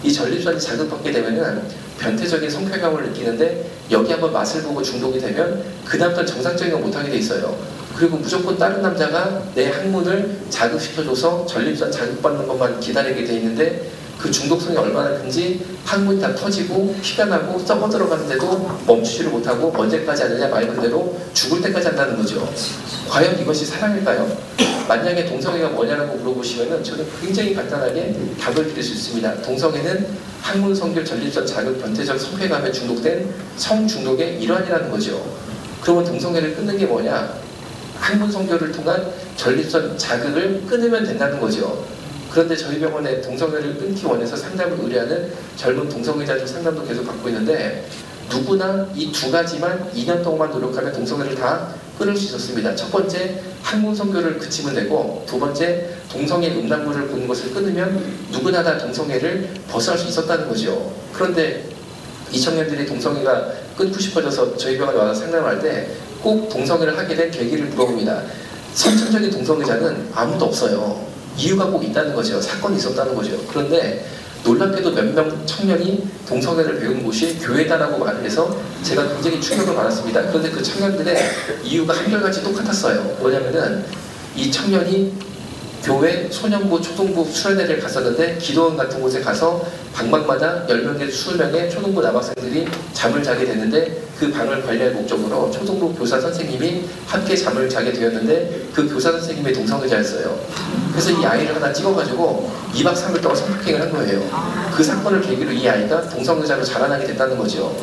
Speaker 1: 이 전립선이 자극받게 되면은 변태적인 성쾌감을 느끼는데 여기 한번 맛을 보고 중독이 되면 그 다음부터 정상적인 걸 못하게 돼 있어요. 그리고 무조건 다른 남자가 내 항문을 자극시켜줘서 전립선 자극받는 것만 기다리게 돼 있는데 그 중독성이 얼마나 큰지 항문이 다 터지고 피가 나고 썩어 들어가는데도 멈추지를 못하고 언제까지 하느냐 말 그대로 죽을 때까지 한다는 거죠. 과연 이것이 사랑일까요? 만약에 동성애가 뭐냐라고 물어보시면은 저는 굉장히 간단하게 답을 드릴 수 있습니다. 동성애는 항문 성결 전립선 자극 변태적 성쾌감에 중독된 성중독의 일환이라는 거죠. 그러면 동성애를 끊는 게 뭐냐? 항문 성교를 통한 전립선 자극을 끊으면 된다는 거죠. 그런데 저희 병원에 동성애를 끊기 원해서 상담을 의뢰하는 젊은 동성애자들 상담도 계속 받고 있는데 누구나 이 두 가지만 2년 동안만 노력하면 동성애를 다 끊을 수 있었습니다. 첫 번째, 항문 성교를 그치면 되고 두 번째, 동성애 음란물을 보는 것을 끊으면 누구나 다 동성애를 벗어날 수 있었다는 거죠. 그런데 이 청년들이 동성애가 끊고 싶어져서 저희 병원에 와서 상담할 때 꼭 동성애를 하게 된 계기를 물어봅니다. 선천적인 동성애자는 아무도 없어요. 이유가 꼭 있다는 거죠. 사건이 있었다는 거죠. 그런데 놀랍게도 몇 명 청년이 동성애를 배운 곳이 교회다라고 말을 해서 제가 굉장히 충격을 받았습니다. 그런데 그 청년들의 이유가 한결같이 똑같았어요. 뭐냐면은 이 청년이 교회, 소년부, 초등부 수련회를 갔었는데 기도원 같은 곳에 가서 방방마다 10명 내지 20명의 초등부 남학생들이 잠을 자게 됐는데 그 방을 관리할 목적으로 초등부 교사 선생님이 함께 잠을 자게 되었는데 그 교사 선생님의 동성애자였어요. 그래서 이 아이를 하나 찍어가지고 2박 3일 동안 성폭행을 한 거예요. 그 사건을 계기로 이 아이가 동성애자로 자라나게 됐다는 거죠.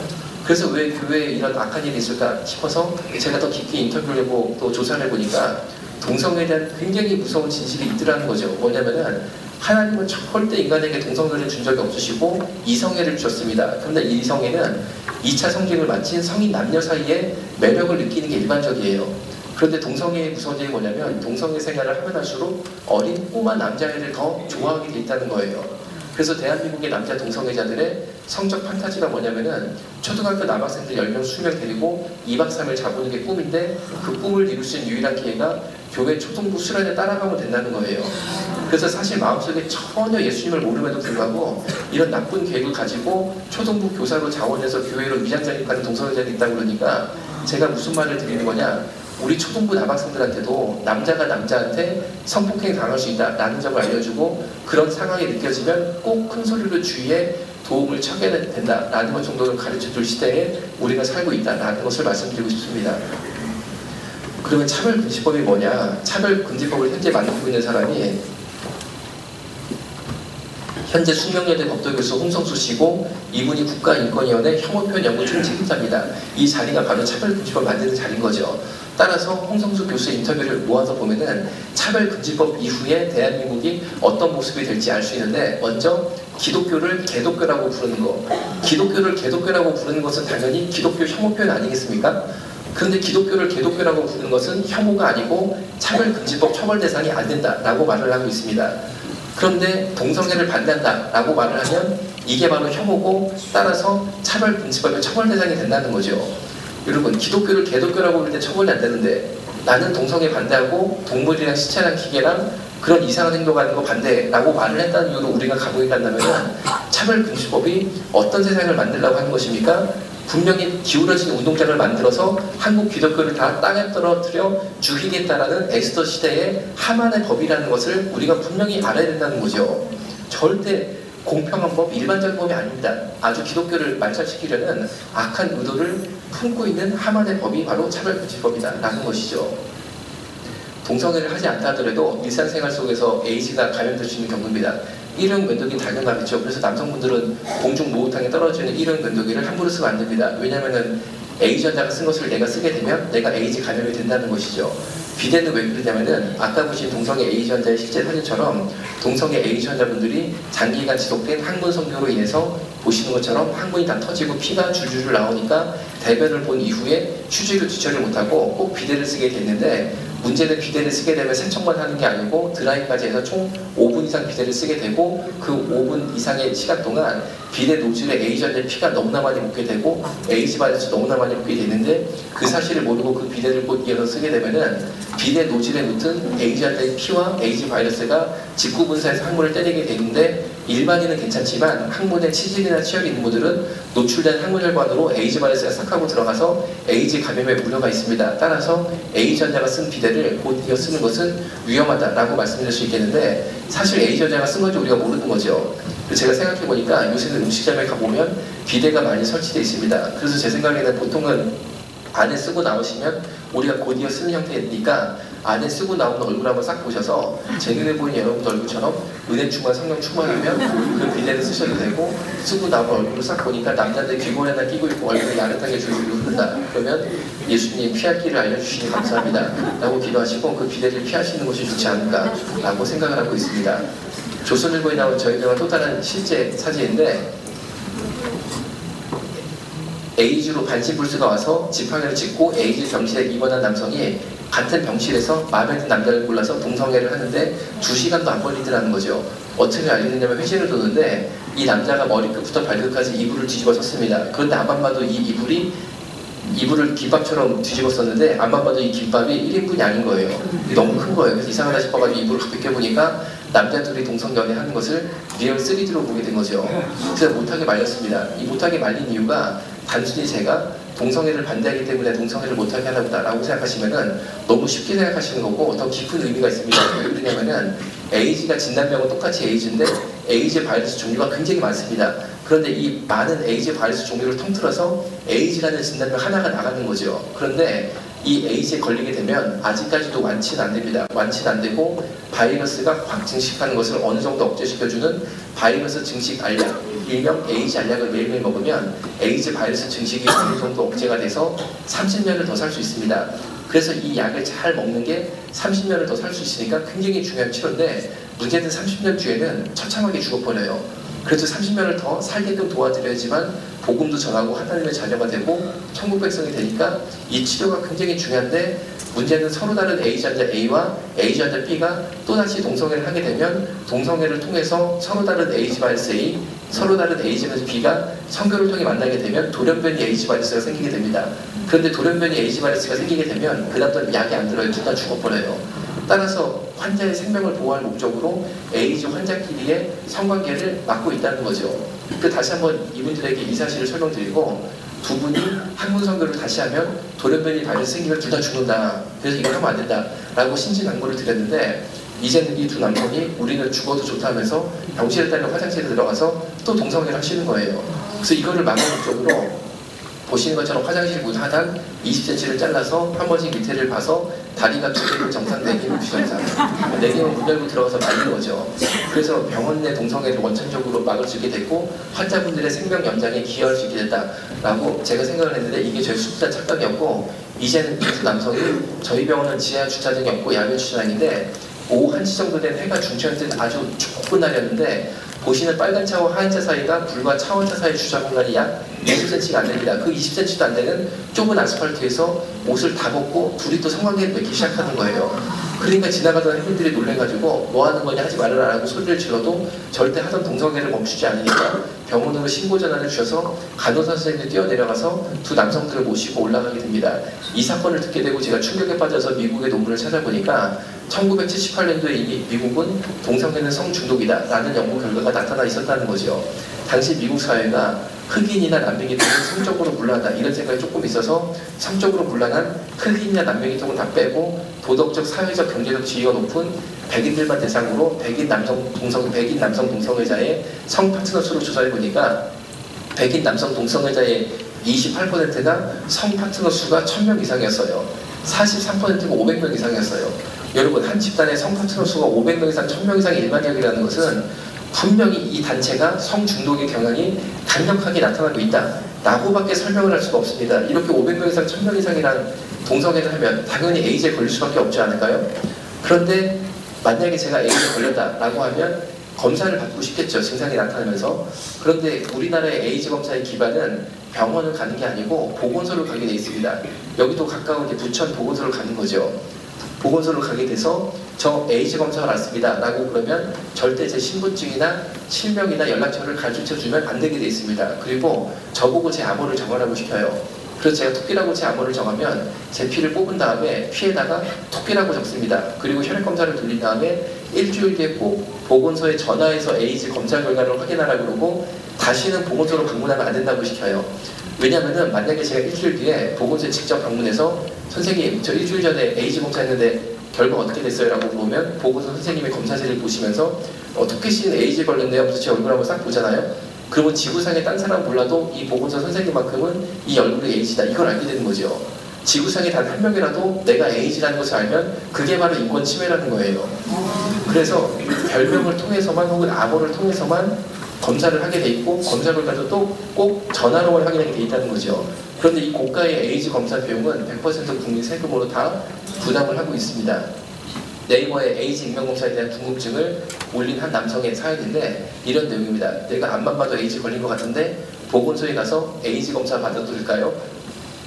Speaker 1: 그래서 왜 교회에 이런 악한 일이 있을까 싶어서 제가 더 깊이 인터뷰를 해보고 또 조사를 해보니까 동성애에 대한 굉장히 무서운 진실이 있더라는 거죠. 뭐냐면은 하나님은 절대 인간에게 동성애를 준 적이 없으시고 이성애를 주셨습니다. 그런데 이 이성애는 2차 성징을 마친 성인 남녀 사이에 매력을 느끼는 게 일반적이에요. 그런데 동성애의 무서운 점이 뭐냐면 동성애 생활을 하면 할수록 어린 꼬마 남자애를 더 좋아하게 돼 있다는 거예요. 그래서 대한민국의 남자 동성애자들의 성적 판타지가 뭐냐면은 초등학교 남학생들 10명, 20명 데리고 2박 3일 자보는 게 꿈인데 그 꿈을 이룰 수 있는 유일한 기회가 교회 초등부 수련회 따라가면 된다는 거예요. 그래서 사실 마음속에 전혀 예수님을 모름에도 불구하고 이런 나쁜 계획을 가지고 초등부 교사로 자원해서 교회로 위장전입하는 동성애자들이 있다고 그러니까 제가 무슨 말을 드리는 거냐, 우리 초등부 남학생들한테도 남자가 남자한테 성폭행 당할 수 있다라는 점을 알려주고 그런 상황이 느껴지면 꼭 큰 소리로 주위에 도움을 청해야 된다라는 것 정도를 가르쳐줄 시대에 우리가 살고 있다라는 것을 말씀드리고 싶습니다. 그러면 차별금지법이 뭐냐? 차별금지법을 현재 만들고 있는 사람이 현재 숙명여대 법도교수 홍성수 씨고 이분이 국가인권위원회 혐오표현 연구 총책임자입니다. 이 자리가 바로 차별금지법 만드는 자리인 거죠. 따라서 홍성수 교수의 인터뷰를 모아서 보면은 차별금지법 이후에 대한민국이 어떤 모습이 될지 알 수 있는데 먼저 기독교를 개독교라고 부르는 거. 기독교를 개독교라고 부르는 것은 당연히 기독교 혐오 표현 아니겠습니까? 그런데 기독교를 개독교라고 부르는 것은 혐오가 아니고 차별금지법 처벌 대상이 안 된다라고 말을 하고 있습니다. 그런데 동성애를 반대한다라고 말을 하면 이게 바로 혐오고 따라서 차별금지법의 처벌 대상이 된다는 거죠. 여러분, 기독교를 개독교라고 부를 때 처벌이 안 되는데 나는 동성애 반대하고 동물이랑 시체랑 기계랑 그런 이상한 행동하는 거 반대라고 말을 했다는 이유로 우리가 감옥에 간다면 차별금지법이 어떤 세상을 만들려고 하는 것입니까? 분명히 기울어진 운동장을 만들어서 한국 기독교를 다 땅에 떨어뜨려 죽이겠다라는 에스더 시대의 하만의 법이라는 것을 우리가 분명히 알아야 된다는 거죠. 절대 공평한 법, 일반적인 법이 아닙니다. 아주 기독교를 말살시키려는 악한 의도를 품고 있는 하만의 법이 바로 차별금지법이다라는 것이죠. 동성애를 하지 않다 하더라도 일상생활 속에서 에이즈가 감염될 수 있는 경우입니다. 일회용 면도기 당연하겠죠. 그래서 남성분들은 공중 목욕탕에 떨어지는 일회용 면도기를 함부로 쓰면 안 됩니다. 왜냐하면 에이즈 환자가 쓴 것을 내가 쓰게 되면 내가 에이즈 감염이 된다는 것이죠. 비대는 왜 그러냐면은 아까 보신 동성애 에이즈 환자의 실제 사진처럼 동성애 에이즈 환자분들이 장기간 지속된 항문 성교로 인해서 보시는 것처럼 항문이 다 터지고 피가 줄줄 나오니까 대변을 본 이후에 휴지를 뒤처리 못하고 꼭 비대를 쓰게 됐는데 문제는 비데를 쓰게 되면 세척만 하는 게 아니고 드라이까지 해서 총 5분 이상 비데를 쓰게 되고 그 5분 이상의 시간 동안 비데 노즐에 에이즈 환자의 피가 너무나 많이 묻게 되고 에이즈 바이러스 너무나 많이 묻게 되는데 그 사실을 모르고 그 비데를 곧 이어서 쓰게 되면은 비데 노즐에 묻은 에이즈 환자의 피와 에이즈 바이러스가 직구분사해서 항문을 때리게 되는데 일반인은 괜찮지만 항문에 치질이나 치열이 있는 분들은 노출된 항문혈관으로 에이즈 바이러스가 싹 하고 들어가서 에이즈 감염의 우려가 있습니다. 따라서 에이즈 환자가 쓴 비데를 곧 이어 쓰는 것은 위험하다라고 말씀드릴 수 있겠는데 사실 에이즈 환자가 쓴 건지 우리가 모르는 거죠. 제가 생각해보니까 요새는 음식점에 가보면 비데가 많이 설치되어 있습니다. 그래서 제 생각에는 보통은 안에 쓰고 나오시면 우리가 곧 이어 쓰는 형태니까 안에 쓰고 나오는 얼굴 한번 싹 보셔서 제 눈에 보이는 여러분 얼굴처럼 은혜 충만 성령 충만이면 그 비데를 쓰셔도 되고 쓰고 나온 얼굴을 싹 보니까 남자들 귀걸이 하나 끼고 있고 얼굴이 야릇하게 줄줄 흐른다. 그러면 예수님 피할 길을 알려주시니 감사합니다 라고 기도하시고 그 비데를 피하시는 것이 좋지 않을까 라고 생각을 하고 있습니다. 조선일보에 나온 저희 병원 또 다른 실제 사진인데 에이즈로 반신불수가 와서 지팡이를 짚고 에이즈 병실에 입원한 남성이 같은 병실에서 마음에 드는 남자를 골라서 동성애를 하는데 2시간도 안 걸리더라는 거죠. 어떻게 알리느냐면 회신을 도는데 이 남자가 머리끝부터 발끝까지 이불을 뒤집어 썼습니다. 그런데 앞만 봐도 이 이불을 김밥처럼 뒤집었었는데 앞만 봐도 이 김밥이 1인분이 아닌 거예요. 너무 큰 거예요. 그래서 이상하다 싶어가지고 이불을 확 벗겨보니까 남자 둘이 동성연애 하는 것을 리얼 3D로 보게 된 거죠. 그래서 못하게 말렸습니다. 이 못하게 말린 이유가 단순히 제가 동성애를 반대하기 때문에 동성애를 못하게 하나 보다라고 생각하시면은 너무 쉽게 생각하시는 거고 더 깊은 의미가 있습니다. 왜 그러냐면은 에이즈가 진단병은 똑같이 에이즈인데 에이즈 바이러스 종류가 굉장히 많습니다. 그런데 이 많은 에이즈 바이러스 종류를 통틀어서 에이즈라는 진단병 하나가 나가는 거죠. 그런데 이 에이즈에 걸리게 되면 아직까지도 완치는 안 됩니다. 완치는 안 되고 바이러스가 확 증식하는 것을 어느 정도 억제시켜주는 바이러스 증식 알약, 일명 에이즈 알약을 매일매일 먹으면 에이즈 바이러스 증식이 어느 정도 억제가 돼서 30년을 더 살 수 있습니다. 그래서 이 약을 잘 먹는 게 30년을 더 살 수 있으니까 굉장히 중요한 치료인데 문제는 30년 뒤에는 처참하게 죽어버려요. 그래도 30년을 더 살게끔 도와드려야지만 복음도 전하고 하나님의 자녀가 되고 천국 백성이 되니까 이 치료가 굉장히 중요한데 문제는 서로 다른 에이즈 환자 A와 에이즈 환자 B가 또다시 동성애를 하게 되면 동성애를 통해서 서로 다른 에이즈 바이러스 A, 서로 다른 에이즈 바이러스 B가 성교를 통해 만나게 되면 돌연변이 에이즈 바이러스가 생기게 됩니다. 그런데 돌연변이 에이즈 바이러스가 생기게 되면 그다음부터 약이 안 들어요. 둘 다 죽어버려요. 따라서 환자의 생명을 보호할 목적으로 에이즈 환자끼리의 성관계를 막고 있다는 거죠. 다시 한번 이분들에게 이 사실을 설명드리고 두 분이 항문 성교를 다시 하면 돌연변이 바이러스 생기면 둘 다 죽는다. 그래서 이걸 하면 안 된다. 라고 신신당부를 드렸는데 이제는 이 두 남성이 우리는 죽어도 좋다면서 병실에 따른 화장실에 들어가서 또 동성애를 하시는 거예요. 그래서 이거를 막을 목적으로 보시는 것처럼 화장실 문 하단 20cm를 잘라서 한 번씩 밑에를 봐서 다리가 2개를 정상 4개는 비정상 4개는 문 열고 들어가서 말리는 거죠. 그래서 병원 내 동성애를 원천적으로 막을 수 있게 됐고 환자분들의 생명 연장에 기여할 수 있게 됐다라고 제가 생각을 했는데 이게 저희 수술자 착각이었고 이제는 이 두 남성이 저희 병원은 지하 주차장이 없고 야외 주차장인데 오후 1시 정도 된 해가 중천일 때는 아주 좁은 날이었는데 보시는 빨간 차와 하얀 차 사이가 불과 차원차 사이 주차 공간이 약 20cm가 안 됩니다. 그 20cm도 안 되는 좁은 아스팔트에서 옷을 다 벗고 둘이 또 성관계를 맺기 시작하는 거예요. 그러니까 지나가던 혜민들이 놀래가지고 뭐 하는 거냐 하지 말아라 라고 소리를 질러도 절대 하던 동성애를 멈추지 않으니까 병원으로 신고 전화를 주셔서 간호사 선생님이 뛰어내려가서 두 남성들을 모시고 올라가게 됩니다. 이 사건을 듣게 되고 제가 충격에 빠져서 미국의 논문을 찾아보니까 1978년도에 이미 미국은 동성애는 성중독이다 라는 연구 결과가 나타나 있었다는 거죠. 당시 미국 사회가 흑인이나 남미계통은 성적으로 문란하다 이런 생각이 조금 있어서 성적으로 문란한 흑인이나 남미계통은 다 빼고 도덕적, 사회적, 경제적 지위가 높은 백인들만 대상으로 백인 남성 동성애자의 성 파트너 수를 조사해 보니까 백인 남성 동성애자의 28%가 성 파트너 수가 1000명 이상이었어요. 43%가 500명 이상이었어요. 여러분, 한 집단의 성 파트너 수가 500명 이상, 1000명 이상의 일반적이라는 것은 분명히 이 단체가 성중독의 경향이 강력하게 나타나고 있다 라고밖에 설명을 할 수가 없습니다. 이렇게 500명 이상, 1000명 이상이라는 동성애를 하면 당연히 에이즈에 걸릴 수밖에 없지 않을까요? 그런데 만약에 제가 에이즈에 걸렸다라고 하면 검사를 받고 싶겠죠. 증상이 나타나면서. 그런데 우리나라의 에이즈 검사의 기반은 병원을 가는 게 아니고 보건소를 가게 돼 있습니다. 여기도 가까운 부천 보건소를 가는 거죠. 보건소를 가게 돼서 저 에이즈 검사가 왔습니다 라고 그러면 절대 제 신분증이나 실명이나 연락처를 가르쳐주면 안 되게 돼 있습니다. 그리고 저보고 제 암호를 정하라고 시켜요. 그래서 제가 토끼라고 제 암호를 정하면 제 피를 뽑은 다음에 피에다가 토끼라고 적습니다. 그리고 혈액 검사를 돌린 다음에 일주일 뒤에 꼭 보건소에 전화해서 에이즈 검사 결과를 확인하라고 그러고 다시는 보건소로 방문하면 안 된다고 시켜요. 왜냐면은 만약에 제가 일주일 뒤에 보건소에 직접 방문해서 선생님 저 일주일 전에 에이즈 검사했는데 결과 어떻게 됐어요? 라고 물으면 보건소 선생님의 검사지를 보시면서 토끼 씨는 에이즈 걸렸네요 하면서 제 얼굴 한번 싹 보잖아요. 그러면 지구상에 딴 사람 몰라도 이 보건소 선생님만큼은 이 얼굴이 에이즈다 이걸 알게 되는 거죠. 지구상에 단 한 명이라도 내가 에이즈라는 것을 알면 그게 바로 인권 침해라는 거예요. 그래서 별명을 통해서만 혹은 암호를 통해서만 검사를 하게 돼 있고 검사 결과도 또 꼭 전화로만 확인하게 돼 있다는 거죠. 그런데 이 고가의 에이즈 검사 비용은 100% 국민 세금으로 다 부담을 하고 있습니다. 네이버에 에이즈 인명검사에 대한 궁금증을 올린 한 남성의 사연인데 이런 내용입니다. 내가 앞만 봐도 에이즈 걸린 것 같은데 보건소에 가서 에이즈 검사 받아도 될까요?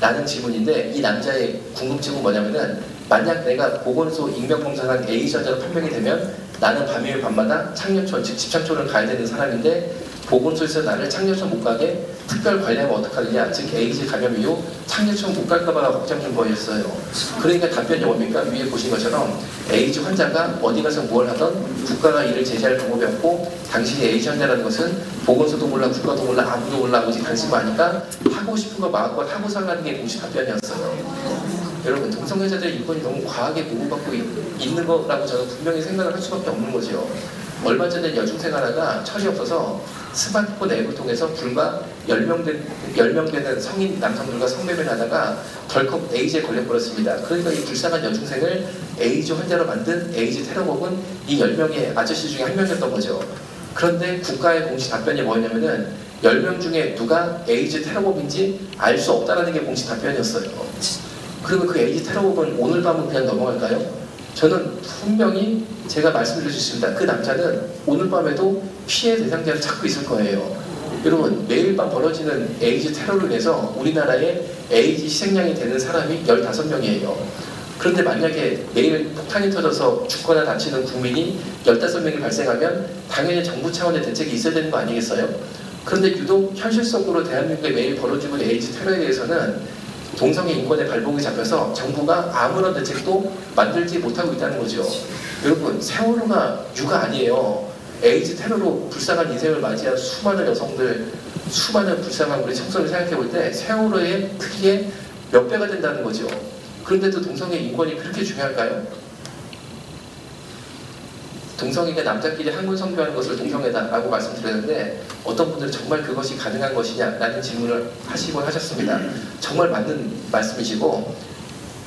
Speaker 1: 라는 질문인데 이 남자의 궁금증은 뭐냐면은 만약 내가 보건소 익명검사한 에이즈 환자로 판명이 되면 나는 밤이면 밤마다 창녀촌 즉 집창촌을 가야 되는 사람인데 보건소에서 나를 창녀촌 못 가게 특별 관리하면 어떡하느냐 즉 에이즈 감염 이후 창녀촌 못 갈까봐 걱정 좀 거였어요. 그러니까 답변이 뭡니까? 위에 보신 것처럼 에이즈 환자가 어디 가서 뭘 하던 국가가 이를 제재할 방법이 없고 당신이 에이즈 환자라는 것은 보건소도 몰라 국가도 몰라 아무도 몰라 오직 당신만 하니까 하고 싶은 거 마음껏 하고 살라는 게 공식 답변이었어요. 여러분 동성애자들의 인권이 너무 과하게 보호받고 있는 거라고 저는 분명히 생각을 할 수밖에 없는 거죠. 얼마 전에 여중생 하나가 철이 없어서 스마트폰 앱을 통해서 불과 10명 되는 성인 남성들과 성매매를 하다가 덜컥 에이즈에 걸려버렸습니다. 그러니까 이 불쌍한 여중생을 에이즈 환자로 만든 에이즈 테러범은 이 10명의 아저씨 중에 한 명이었던 거죠. 그런데 국가의 공식 답변이 뭐였냐면은 10명 중에 누가 에이즈 테러범인지 알 수 없다는 게 공식 답변이었어요. 그러면 그 에이즈 테러범은 오늘 밤은 그냥 넘어갈까요? 저는 분명히 제가 말씀드릴 수 있습니다. 그 남자는 오늘 밤에도 피해 대상자를 찾고 있을 거예요. 여러분 매일 밤 벌어지는 에이즈 테러를 인해서 우리나라에 에이즈 희생양이 되는 사람이 15명이에요. 그런데 만약에 매일 폭탄이 터져서 죽거나 다치는 국민이 15명이 발생하면 당연히 정부 차원의 대책이 있어야 되는 거 아니겠어요? 그런데 유독 현실적으로 대한민국에 매일 벌어지고 있는 에이즈 테러에 대해서는 동성애 인권의 발목이 잡혀서 정부가 아무런 대책도 만들지 못하고 있다는 거죠. 여러분 세월호가 유가 아니에요. 에이즈 테러로 불쌍한 인생을 맞이한 수많은 여성들, 수많은 불쌍한 우리 청소년을 생각해 볼 때 세월호의 크기의 몇 배가 된다는 거죠. 그런데도 동성애 인권이 그렇게 중요할까요? 동성애가 남자끼리 한군 성교하는 것을 동성애다라고 말씀드렸는데 어떤 분들은 정말 그것이 가능한 것이냐라는 질문을 하시곤 하셨습니다. 정말 맞는 말씀이시고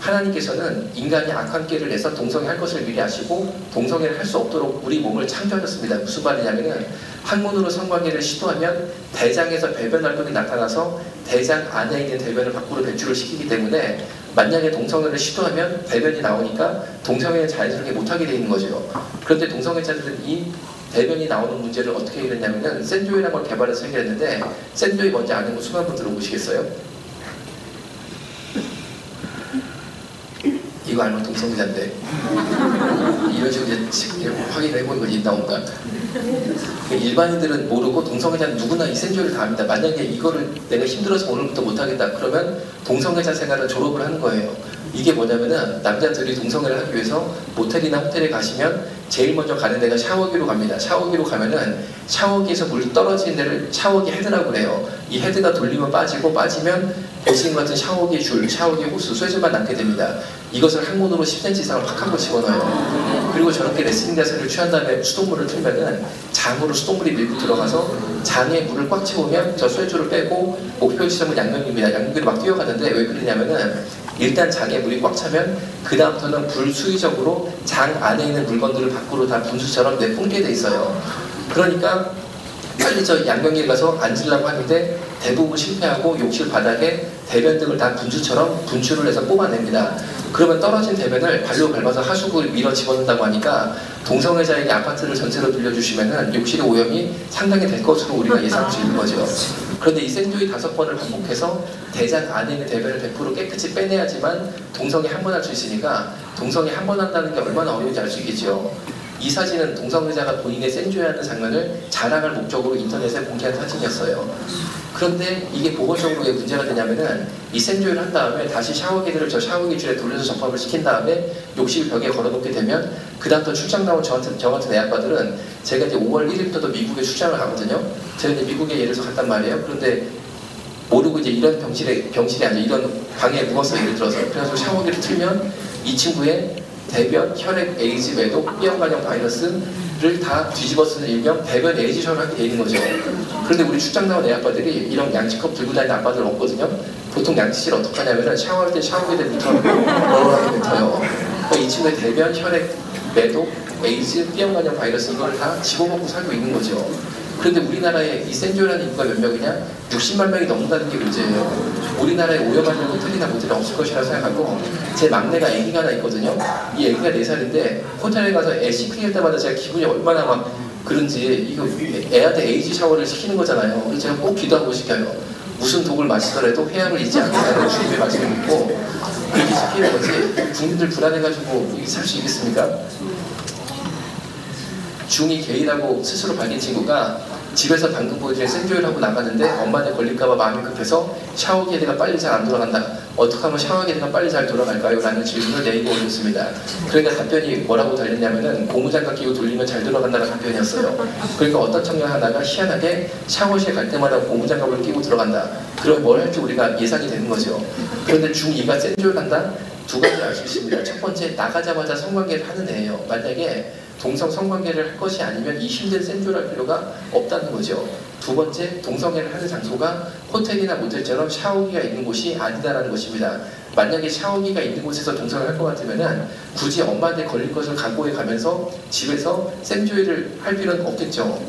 Speaker 1: 하나님께서는 인간이 악한 깨를 내서 동성애 할 것을 미리 아시고 동성애를 할 수 없도록 우리 몸을 창조하셨습니다. 무슨 말이냐면은 항문으로 성관계를 시도하면 대장에서 배변 활동이 나타나서 대장 안에 있는 대변을 밖으로 배출을 시키기 때문에 만약에 동성애를 시도하면 대변이 나오니까 동성애는 자연스럽게 못하게 되어 있는 거죠. 그런데 동성애자들은 이 대변이 나오는 문제를 어떻게 해결했냐면은 샌조이라는 걸 개발해서 해결했는데, 샌조이 뭔지 아는 거 손 한번 들어보시겠어요? 이거 알면 동성애자인데 이런 식으로 이제 확인해보는 걸 있나 없나. 일반인들은 모르고 동성애자는 누구나 이 샌조이를 다 합니다. 만약에 이거를 내가 힘들어서 오늘부터 못하겠다 그러면 동성애자 생활을 졸업을 하는 거예요. 이게 뭐냐면은 남자들이 동성애를 하기 위해서 모텔이나 호텔에 가시면 제일 먼저 가는 데가 샤워기로 갑니다. 샤워기로 가면은 샤워기에서 물 떨어지는 데를 샤워기 헤드라고 그래요. 이 헤드가 돌리면 빠지고, 빠지면 보신 것 같은 샤워기 줄, 샤워기 호스, 쇠줄만 남게 됩니다. 이것을 항문으로 10cm 이상을 팍 하고 집어넣어요. 그리고 저렇게 레슬링 자세를 취한 다음에 수돗물을 틀면은 장으로 수돗물이 밀고 들어가서 장에 물을 꽉 채우면 저 쇠줄을 빼고 목표 지점은 양면기입니다. 양면기로 막 뛰어가는데 왜 그러냐면은 일단 장에 물이 꽉 차면 그 다음부터는 불수의적으로 장 안에 있는 물건들을 밖으로 다 분수처럼 내뿜게 돼 있어요. 그러니까 빨리 저 양변기에 가서 앉으려고 하는데 대부분 실패하고 욕실 바닥에 대변 등을 다 분수처럼 분출을 해서 뽑아냅니다. 그러면 떨어진 대변을 발로 밟아서 하수구를 밀어 집어넣는다고 하니까 동성애자에게 아파트를 전세로 빌려주시면은 욕실의 오염이 상당히 될 것으로 우리가 예상할 수 있는 거죠. 그런데 이 샌조이 5번을 반복해서 대장 안에 있는 대변을 100% 깨끗이 빼내야지만 동성애 한 번 할 수 있으니까 동성애 한 번 한다는 게 얼마나 어려운지 알 수 있겠죠. 이 사진은 동성애자가 본인의 샌조이하는 장면을 자랑할 목적으로 인터넷에 공개한 사진이었어요. 그런데 이게 보건적으로 왜 문제가 되냐면은 이 샌조이를 한 다음에 다시 샤워기들을 저 샤워기 줄에 돌려서 접합을 시킨 다음에 욕실 벽에 걸어놓게 되면 그 다음부터 출장 나온 저 같은 애아빠들은, 제가 이제 5월 1일부터도 미국에 출장을 가거든요. 제가 이제 미국에 예를 들어서 갔단 말이에요. 그런데 모르고 이제 이런 병실에 아니라 이런 방에 누웠어요. 예를 들어서. 그래서 샤워기를 틀면 이 친구의 대변, 혈액, 에이즈, 매독, B형간염 바이러스를 다 뒤집어 쓰는 일명 대변 에이지션을 하게 돼 있는 거죠. 그런데 우리 출장 나온 애 아빠들이 이런 양치컵 들고 다니는 아빠들 없거든요. 보통 양치질 어떻게 하냐면은 샤워할 때 샤워기를 묻어하게 뱉어요. 그러니까 이 친구의 대변, 혈액, 매독, 에이즈, B형간염 바이러스 이걸 다 집어먹고 살고 있는 거죠. 그런데 우리나라에 이 샌조이라는 인구가 몇 명이냐? 60만 명이 넘는다는 게 문제예요. 우리나라에 오염하는 호텔이나 모텔이 없을 것이라 생각하고, 제 막내가 애기가 하나 있거든요. 이 애기가 4살인데 호텔에 가서 애 씻을 때마다 제가 기분이 얼마나 막 그런지, 이거 애한테 에이지 샤워를 시키는 거잖아요. 그래서 제가 꼭 기도하고 시켜요. 무슨 독을 마시더라도 해양을 잊지 않는다는 주님의 말씀을 믿고 그렇게 시키는 거지. 국민들 불안해가지고 이게 살 수 있겠습니까? 중2 게이라고 스스로 밝힌 친구가 집에서 방금 보여드린 샌조이를 하고 나갔는데 엄마한테 걸릴까봐 마음이 급해서 샤워기 헤드가 빨리 잘 안 돌아간다. 어떻게 하면 샤워기 헤드가 빨리 잘 돌아갈까요? 라는 질문을 네이버 올렸습니다. 그러니까 답변이 뭐라고 달렸냐면은 고무장갑 끼고 돌리면 잘 돌아간다는 답변이었어요. 그러니까 어떤 청년 하나가 희한하게 샤워실에 갈 때마다 고무장갑을 끼고 들어간다. 그럼 뭘 할지 우리가 예상이 되는 거죠. 그런데 중2가 샌조이를 한다? 두 가지 알 수 있습니다. 첫 번째, 나가자마자 성관계를 하는 애예요. 만약에 동성 성관계를 할 것이 아니면 이 힘든 샌조이를 할 필요가 없다는 거죠. 두 번째, 동성애를 하는 장소가 호텔이나 모텔처럼 샤워기가 있는 곳이 아니다라는 것입니다. 만약에 샤워기가 있는 곳에서 동성을 할 것 같으면 굳이 엄마한테 걸릴 것을 각오해 가면서 집에서 샌조이를 할 필요는 없겠죠.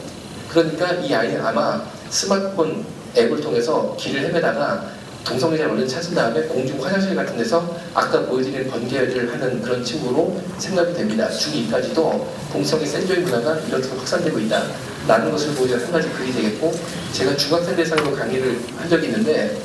Speaker 1: 그러니까 이 아이는 아마 스마트폰 앱을 통해서 길을 헤매다가 동성애자를 얼른 찾은 다음에 공중 화장실 같은 데서 아까 보여드린 번개를 하는 그런 친구로 생각이 됩니다. 중2까지도 동성애 샌조이 문화가 이렇게 확산되고 있다 라는 것을 보여주는 한 가지 글이 되겠고, 제가 중학생 대상으로 강의를 한 적이 있는데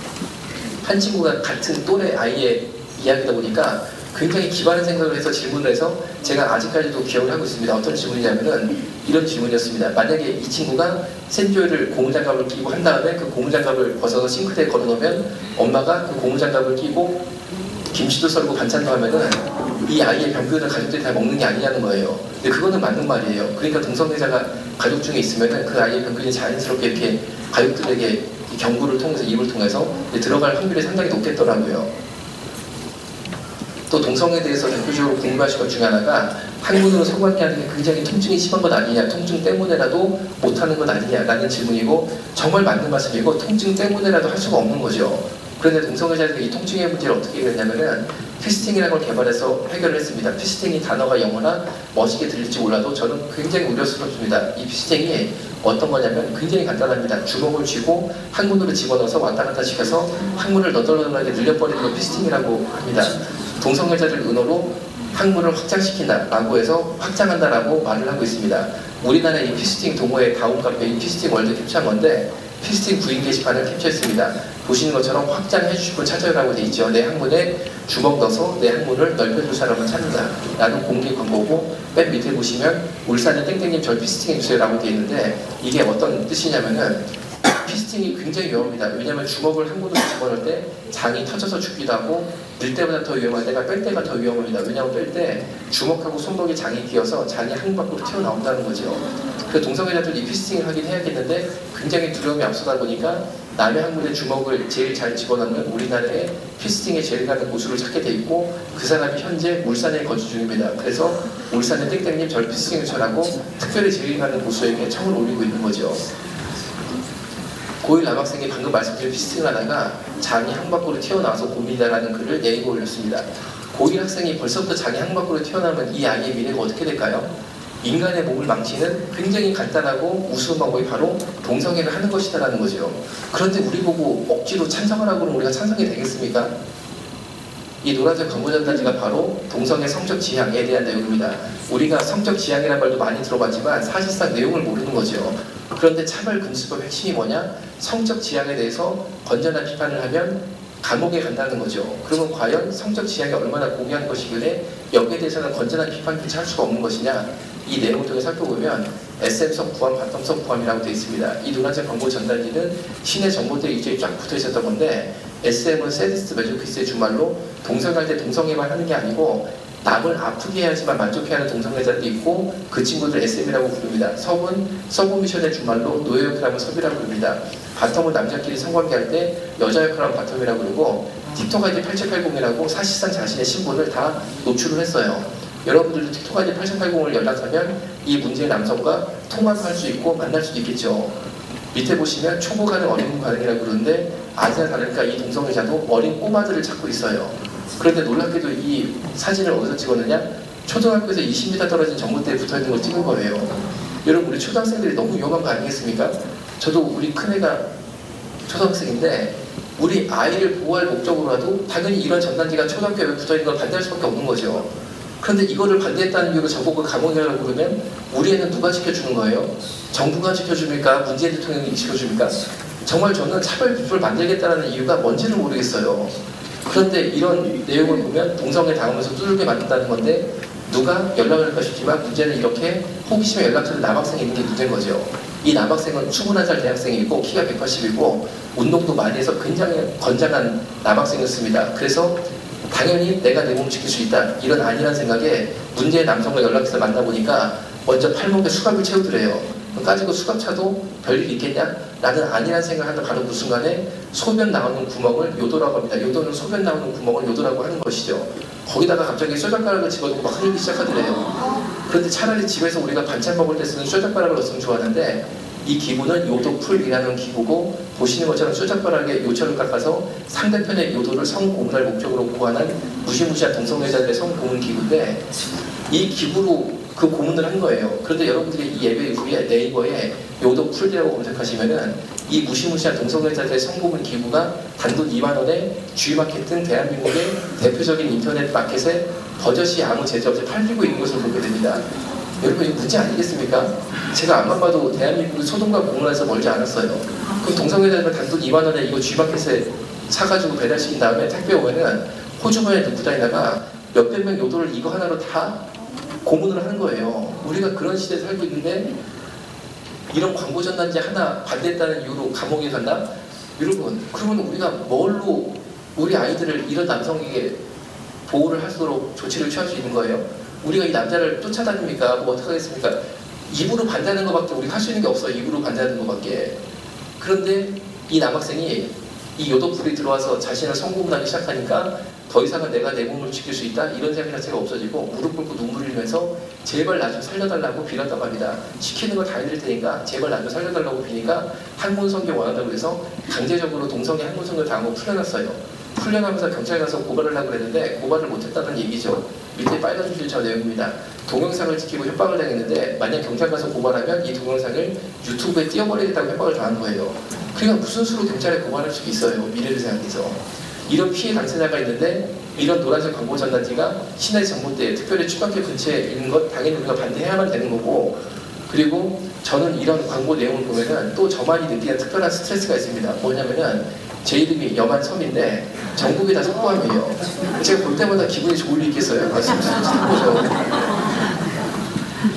Speaker 1: 한 친구가 같은 또래 아이의 이야기다 보니까 굉장히 기발한 생각을 해서 질문을 해서 제가 아직까지도 기억을 하고 있습니다. 어떤 질문이냐면은 이런 질문이었습니다. 만약에 이 친구가 샌조이를 고무장갑을 끼고 한 다음에 그 고무장갑을 벗어서 싱크대에 걸어놓으면 엄마가 그 고무장갑을 끼고 김치도 썰고 반찬도 하면은 이 아이의 병균을 가족들이 다 먹는 게 아니냐는 거예요. 근데 그거는 맞는 말이에요. 그러니까 동성애자가 가족 중에 있으면은 그 아이의 병균이 자연스럽게 이렇게 가족들에게 경구를 통해서 입을 통해서 들어갈 확률이 상당히 높겠더라고요. 또 동성애에 대해서 대표적으로 궁금하신 것 중에 하나가 항문으로 성관계하는 게 굉장히 통증이 심한 것 아니냐, 통증 때문에라도 못하는 것 아니냐라는 질문이고, 정말 맞는 말씀이고 통증 때문에라도 할 수가 없는 거죠. 그런데 동성애자들이 이 통증의 문제를 어떻게 해결했냐면은 피스팅이라는 걸 개발해서 해결을 했습니다. 피스팅이 단어가 영어나 멋있게 들릴지 몰라도 저는 굉장히 우려스럽습니다. 이 피스팅이 어떤 거냐면 굉장히 간단합니다. 주먹을 쥐고 항문으로 집어넣어서 왔다 갔다 시켜서 항문을 너덜너덜하게 늘려버리는 걸 피스팅이라고 합니다. 동성애자들 은어로 학문을 확장시킨다라고 해서 확장한다라고 말을 하고 있습니다. 우리나라 이 피스팅 동호회 다운 카페 이 피스팅 월드 캡처한 건데 피스팅 구인 게시판을 캡처했습니다. 보시는 것처럼 확장해 주실 분 찾아라고 돼 있죠. 내 학문에 주먹 넣어서 내 학문을 넓혀줄 사람을 찾는다 라는 공개 광고고 맨 밑에 보시면 울산의 땡땡님 절 피스팅 해주세요 라고 돼 있는데 이게 어떤 뜻이냐면은 피스팅이 굉장히 위험합니다. 왜냐하면 주먹을 학문으로 집어넣을 때 장이 터져서 죽기도 하고 늘 때보다 더 위험한 데가 뺄 때가 더 위험합니다. 왜냐하면 뺄 때 주먹하고 손목에 장이 끼어서 장이 학문 밖으로 튀어나온다는 거죠. 그래서 동성애자들이 이 피스팅을 하긴 해야겠는데 굉장히 두려움이 앞서다 보니까 남의 학문에 주먹을 제일 잘 집어넣는 우리나라의 피스팅에 제일 가는 고수를 찾게 돼 있고 그 사람이 현재 울산에 거주 중입니다. 그래서 울산의 땡땡님 절 피스팅을 전하고 특별히 제일 가는 고수에게 청을 올리고 있는 거죠. 고1 남학생이 방금 말씀드린 피스팅을 하다가 장이 항 밖으로 튀어나와서 고민이다라는 글을 네이버에 올렸습니다. 고1 학생이 벌써부터 장이 항 밖으로 튀어나오면 이 아이의 미래가 어떻게 될까요? 인간의 몸을 망치는 굉장히 간단하고 우스운 방법이 바로 동성애를 하는 것이다라는 거죠. 그런데 우리 보고 억지로 찬성하라고 그러면 우리가 찬성이 되겠습니까? 이 노란색 광고 전단지가 바로 동성애 성적 지향에 대한 내용입니다. 우리가 성적 지향이라는 말도 많이 들어봤지만 사실상 내용을 모르는 거죠. 그런데 차별금지법 핵심이 뭐냐? 성적 지향에 대해서 건전한 비판을 하면 감옥에 간다는 거죠. 그러면 과연 성적 지향이 얼마나 고귀한 것이길래 여기에 대해서는 건전한 비판조차 할 수가 없는 것이냐? 이 내용을 통해 살펴보면 SM석 구함, 바텀석 구함이라고 되어 있습니다. 이 노란색 광고 전단지는 시내 정보대 위주에 쫙 붙어 있었던 건데 SM은 세디스트 메조키스트의 주말로 동성애할 때 동성애만 하는 게 아니고 남을 아프게 해야지만 만족해하는 동성애자도 있고 그 친구들 SM이라고 부릅니다. 섭은 서브미션의 주말로 노예 역할하면 섭이라고 부릅니다. 바텀은 남자끼리 성관계할 때 여자 역할하면 바텀이라고 그러고 틱톡 아이디 8780이라고 사실상 자신의 신분을 다 노출을 했어요. 여러분들도 틱톡 아이디 8780을 연락하면 이 문제의 남성과 통화도 할 수 있고 만날 수도 있겠죠. 밑에 보시면 초보 가능, 어린 가능이라고 그러는데 아시아 다르니까 이 동성애자도 어린 꼬마들을 찾고 있어요. 그런데 놀랍게도 이 사진을 어디서 찍었느냐? 초등학교에서 20m 떨어진 전봇대에 붙어있는 걸 찍은 거예요. 여러분 우리 초등학생들이 너무 위험한 거 아니겠습니까? 저도 우리 큰애가 초등학생인데 우리 아이를 보호할 목적으로라도 당연히 이런 전단지가 초등학교에 붙어있는 걸 반대할 수밖에 없는 거죠. 그런데 이거를 반대했다는 이유로 저보고 감옥에 가라고 그러면 우리 애는 누가 지켜주는 거예요? 정부가 지켜줍니까? 문재인 대통령이 지켜줍니까? 정말 저는 차별금지법을 만들겠다는 이유가 뭔지를 모르겠어요. 그런데 이런 내용을 보면 동성애 당하면서 두들겨 맞는다는 건데 누가 연락을 할까 싶지만 문제는 이렇게 호기심에 연락처를 남학생이 있는 게 문제인 거죠. 이 남학생은 21살 대학생이고 키가 180이고 운동도 많이 해서 굉장히 건장한 남학생이었습니다. 그래서 당연히 내가 내 몸 지킬 수 있다 이런 아니란 생각에 문제의 남성과 연락해서 만나보니까 먼저 팔목에 수갑을 채우더래요. 가지고 수갑차도 별일 있겠냐? 라는 아니란 생각을 하다 바로 그 순간에 소변 나오는 구멍을 요도라고 합니다. 요도는 소변 나오는 구멍을 요도라고 하는 것이죠. 거기다가 갑자기 쇠젓가락을 집어넣고 막 흘리기 시작하더래요. 그런데 차라리 집에서 우리가 반찬 먹을 때 쓰는 쇠젓가락을 넣었으면 좋았는데 이 기구는 요도풀이라는 기구고 보시는 것처럼 쇠젓가락에 요철을 깎아서 상대편의 요도를 성고문할 목적으로 고안한 무시무시한 동성애자들의 성고문 기구인데 이 기구로 그 고문을 한 거예요. 그런데 여러분들이 이 예배 이후에 네이버에 요도풀이라고 검색하시면은 이 무시무시한 동성애자들의 성고문 기구가 단돈 2만원에 G마켓 등 대한민국의 대표적인 인터넷 마켓에 버젓이 아무 제재 없이 팔리고 있는 것을 보게 됩니다. 여러분 이거 문제 아니겠습니까? 제가 앞만 봐도 대한민국의 소돔과 공문에서 멀지 않았어요. 그럼 동성애자들은 단돈 2만원에 이거 G마켓에 사가지고 배달시킨 다음에 택배 오면은 호주머니에 넣고 다니다가 몇백 명 요도를 이거 하나로 다 고문을 하는 거예요. 우리가 그런 시대에 살고 있는데 이런 광고 전단지 하나 반대했다는 이유로 감옥에 간다? 여러분 그러면 우리가 뭘로 우리 아이들을 이런 남성에게 보호를 할수록 조치를 취할 수 있는 거예요? 우리가 이 남자를 쫓아다닙니까? 뭐 어떡하겠습니까? 입으로 반대하는 것밖에 우리가 할 수 있는 게 없어요. 입으로 반대하는 것밖에. 그런데 이 남학생이 이 요도풀이 들어와서 자신을 성고문하기 시작하니까 더 이상은 내가 내 몸을 지킬 수 있다? 이런 생각 자체가 없어지고 무릎 꿇고 눈물을 흘리면서 제발 나 좀 살려달라고 빌었다고 합니다. 시키는 거 다 해드릴 테니까 제발 나 좀 살려달라고 비니까 학문성교 원한다고 해서 강제적으로 동성애 학문성교를 당하고 풀려났어요. 풀려나면서 경찰에 가서 고발을 하려고 했는데 고발을 못했다는 얘기죠. 밑에 빨간 줄이 저 내용입니다. 동영상을 찍히고 협박을 당했는데 만약 경찰 가서 고발하면 이 동영상을 유튜브에 띄워버리겠다고 협박을 당한 거예요. 그러니까 무슨 수로 경찰에 고발할 수 있어요. 미래를 생각해서. 이런 피해 당사자가 있는데 이런 노란색 광고 전단지가 시내 전봇대, 특별히 중학교 근처에 있는 것 당연히 우리가 반대해야만 되는 거고, 그리고 저는 이런 광고 내용을 보면은 또 저만이 느끼는 특별한 스트레스가 있습니다. 뭐냐면은 제 이름이 염한섬인데 전국이 다 속보함이에요. 제가 볼 때마다 기분이 좋을 리 있겠어요. 무슨 거죠?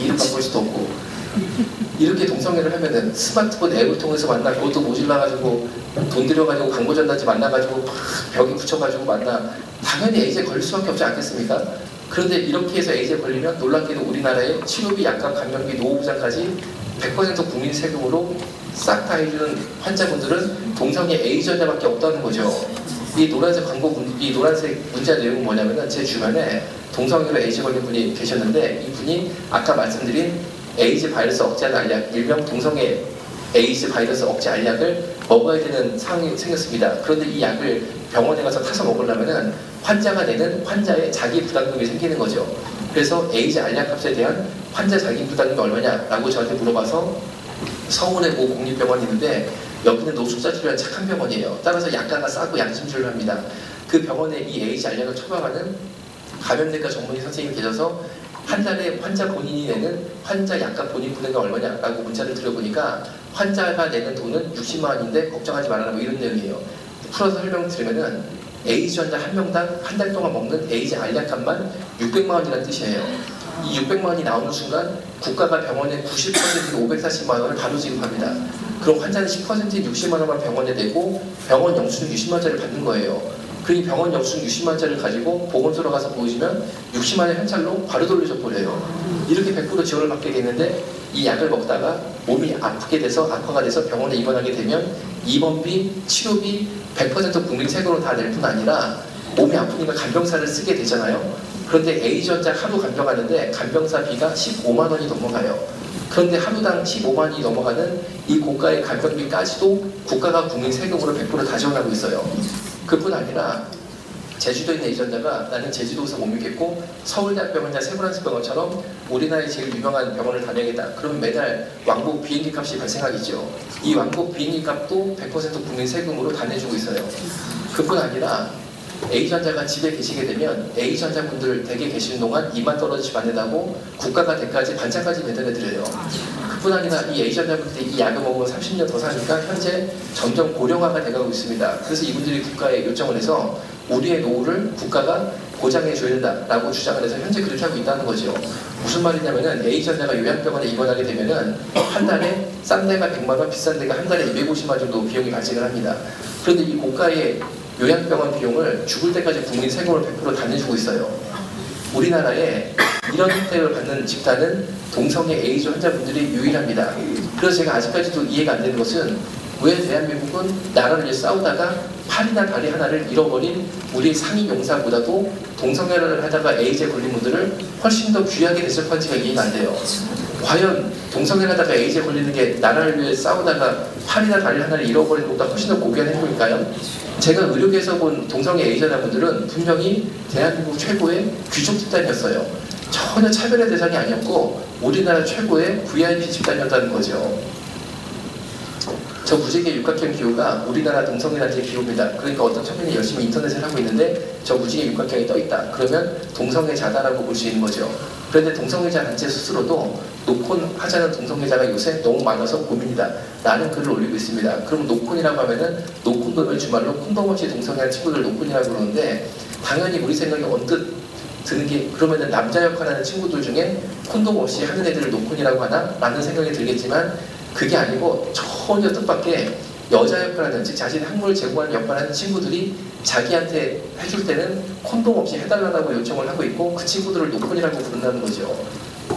Speaker 1: 이름 바꿀 수도 없고. 이렇게 동성애를 하면은 스마트폰 앱을 통해서 만나, 그것도 모질라가지고 돈 들여가지고 광고 전단지 만나가지고 막 벽에 붙여가지고 만나, 당연히 에이즈에 걸릴 수밖에 없지 않겠습니까? 그런데 이렇게 해서 에이즈에 걸리면 놀랍게도 우리나라의 치료비, 약값, 간병비, 노후보장까지 100% 국민 세금으로 싹 다 해주는 환자분들은 동성애 에이즈 환자밖에 없다는 거죠. 이 노란색 광고, 이 노란색 문자 내용은 뭐냐면은 제 주변에 동성애로 에이즈 걸린 분이 계셨는데, 이분이 아까 말씀드린 에이즈 바이러스 억제하는 알약, 일명 동성애 에이즈 바이러스 억제 알약을 먹어야 되는 상황이 생겼습니다. 그런데 이 약을 병원에 가서 타서 먹으려면은 환자가 내는 환자의 자기 부담금이 생기는 거죠. 그래서 에이즈 알약 값에 대한 환자 자기 부담금이 얼마냐라고 저한테 물어봐서 서울에 모 공립병원이 있는데 여기는 노숙자 치료한 착한 병원이에요. 따라서 약가가 싸고 양심치료를 합니다. 그 병원에 이 에이즈 알약을 처방하는 감염내과 전문의 선생님이 계셔서 한 달에 환자 본인이 내는 환자 약값 본인 부담가 얼마냐라고 문자를 드려보니까 환자가 내는 돈은 60만 원인데 걱정하지 말아라, 뭐 이런 내용이에요. 풀어서 설명드리면은 에이즈 환자 한 명당 한 달 동안 먹는 에이즈 알약값만 600만 원이라는 뜻이에요. 이 600만 원이 나오는 순간 국가가 병원에 90%인 540만 원을 바로 지급합니다. 그럼 환자는 10%인 60만 원만 병원에 내고 병원 영수증 60만 원짜리를 받는 거예요. 그 병원 영수증 60만 원짜리를 가지고 보건소로 가서 보여주면 60만 원의 현찰로 바로 돌려줘 버려요. 이렇게 100% 지원을 받게 되는데, 이 약을 먹다가 몸이 아프게 돼서 악화가 돼서 병원에 입원하게 되면 입원비, 치료비 100% 국민 세금으로 다 낼 뿐 아니라 몸이 아프니까 간병사를 쓰게 되잖아요. 그런데 에이즈 환자 하루 간병하는데 간병사비가 15만 원이 넘어가요. 그런데 하루당 15만 원이 넘어가는 이 고가의 간병비까지도 국가가 국민 세금으로 100% 다 지원하고 있어요. 그뿐 아니라 제주도에 있는 에이즈 환자가 나는 제주도에서 못 믿겠고 서울대학병원이나 세브란스병원처럼 우리나라의 제일 유명한 병원을 다녀야겠다. 그러면 매달 왕복 비행기 값이 발생하겠죠. 이 왕복 비행기 값도 100% 국민 세금으로 다 내주고 있어요. 그뿐 아니라 에이즈 환자가 집에 계시게 되면 에이즈 환자분들 댁에 계시는 동안 이만 떨어지지 않는다고 국가가 대까지 반찬까지 배달해드려요. 그뿐 아니라 이 에이즈 환자분들이 이 약을 먹으면 30년 더 사니까 현재 점점 고령화가 돼가고 있습니다. 그래서 이분들이 국가에 요청을 해서 우리의 노후를 국가가 보장해줘야 된다라고 주장을 해서 현재 그렇게 하고 있다는 거죠. 무슨 말이냐면은 에이즈 환자가 요양병원에 입원하게 되면은 한 달에 싼 데가 100만 원, 비싼 데가 한 달에 250만 원 정도 비용이 발생을 합니다. 그런데 이 고가의 요양병원 비용을 죽을 때까지 국민 세금을 100% 다 내주고 있어요. 우리나라에 이런 혜택을 받는 집단은 동성애 에이즈 환자분들이 유일합니다. 그래서 제가 아직까지도 이해가 안 되는 것은 왜 대한민국은 나라를 위해 싸우다가 팔이나 다리 하나를 잃어버린 우리 상위 용사보다도 동성애를 하다가 에이즈에 걸린 분들을 훨씬 더 귀하게 대접한지가 이해가 안 돼요. 과연 동성애를 하다가 에이즈에 걸리는 게 나라를 위해 싸우다가 팔이나 다리 하나를 잃어버리는 것보다 훨씬 더 고귀한 행동일까요? 제가 의료계에서 본 동성애 에이즈 환자분들은 분명히 대한민국 최고의 귀족 집단이었어요. 전혀 차별의 대상이 아니었고 우리나라 최고의 VIP 집단이었다는 거죠. 저 무지개 육각형 기호가 우리나라 동성애단체 기호입니다. 그러니까 어떤 청년이 열심히 인터넷을 하고 있는데 저 무지개 육각형이 떠있다. 그러면 동성애자다라고 볼 수 있는 거죠. 그런데 동성애자 단체 스스로도 노콘 하자는 동성애자가 요새 너무 많아서 고민이다 라는 글을 올리고 있습니다. 그럼 노콘이라고 하면은 노콘돔을 주말로 콘돔 없이 동성애한 친구들 노콘이라고 그러는데, 당연히 우리 생각에 언뜻 드는 게 그러면은 남자 역할하는 친구들 중에 콘돔 없이 하는 애들을 노콘이라고 하나? 라는 생각이 들겠지만 그게 아니고 전혀 뜻밖의 여자 역할하는, 즉 자신의 학문을 제공하는 역할하는 친구들이 자기한테 해줄 때는 콘돔 없이 해달라고 요청을 하고 있고 그 친구들을 노콘이라고 부른다는 거죠.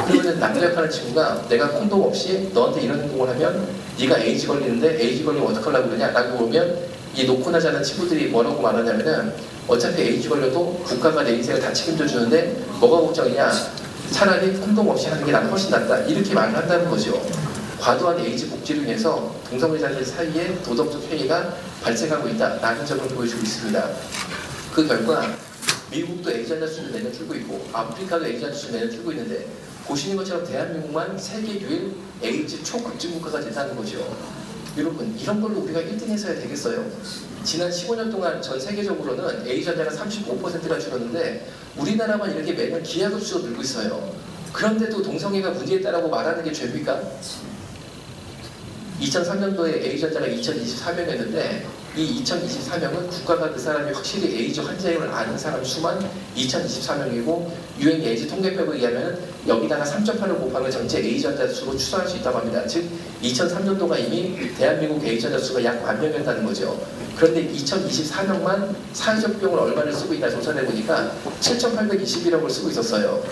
Speaker 1: 그러면 남자 역할하는 친구가 내가 콘돔 없이 너한테 이런 행동을 하면 네가 에이즈 걸리는데 에이즈 걸리면 어떡하려고 그러냐 라고 보면 이 노콘하지 않은 친구들이 뭐라고 말하냐면은 어차피 에이즈 걸려도 국가가 내 인생을 다 책임져 주는데 뭐가 걱정이냐, 차라리 콘돔 없이 하는 게 나는 훨씬 낫다, 이렇게 말을 한다는 거죠. 과도한 에이즈 복지를 위해서 동성애자들 사이에 도덕적 해이가 발생하고 있다라는 점을 보여주고 있습니다. 그 결과 미국도 에이즈 환자 수를 매년 줄고 있고 아프리카도 에이즈 환자 수를 매년 줄고 있는데 보시는 것처럼 대한민국만 세계 유일 에이즈 초급증 국가가 됐다는 거죠. 여러분 이런 걸로 우리가 1등 했어야 되겠어요? 지난 15년 동안 전 세계적으로는 A전자가 35%가 줄었는데 우리나라만 이렇게 매년 기하급수로 늘고 있어요. 그런데도 동성애가 문제있다라고 말하는 게 죄입니까? 2003년도에 A전자가 2024명이었는데 이 2024명은 국가가 그 사람이 확실히 에이즈 환자임을 아는 사람 수만 2024명이고 유엔 에이즈 통계표에 의하면 여기다가 3.8을 곱하면 전체 에이즈 환자 수로 추산할 수 있다고 합니다. 즉 2003년도가 이미 대한민국 에이즈 환자 수가 약 10,000명이었다는 거죠. 그런데 2024년만 사회적 비용을 얼마를 쓰고 있나 조사를 해보니까 7,821억을 쓰고 있었어요.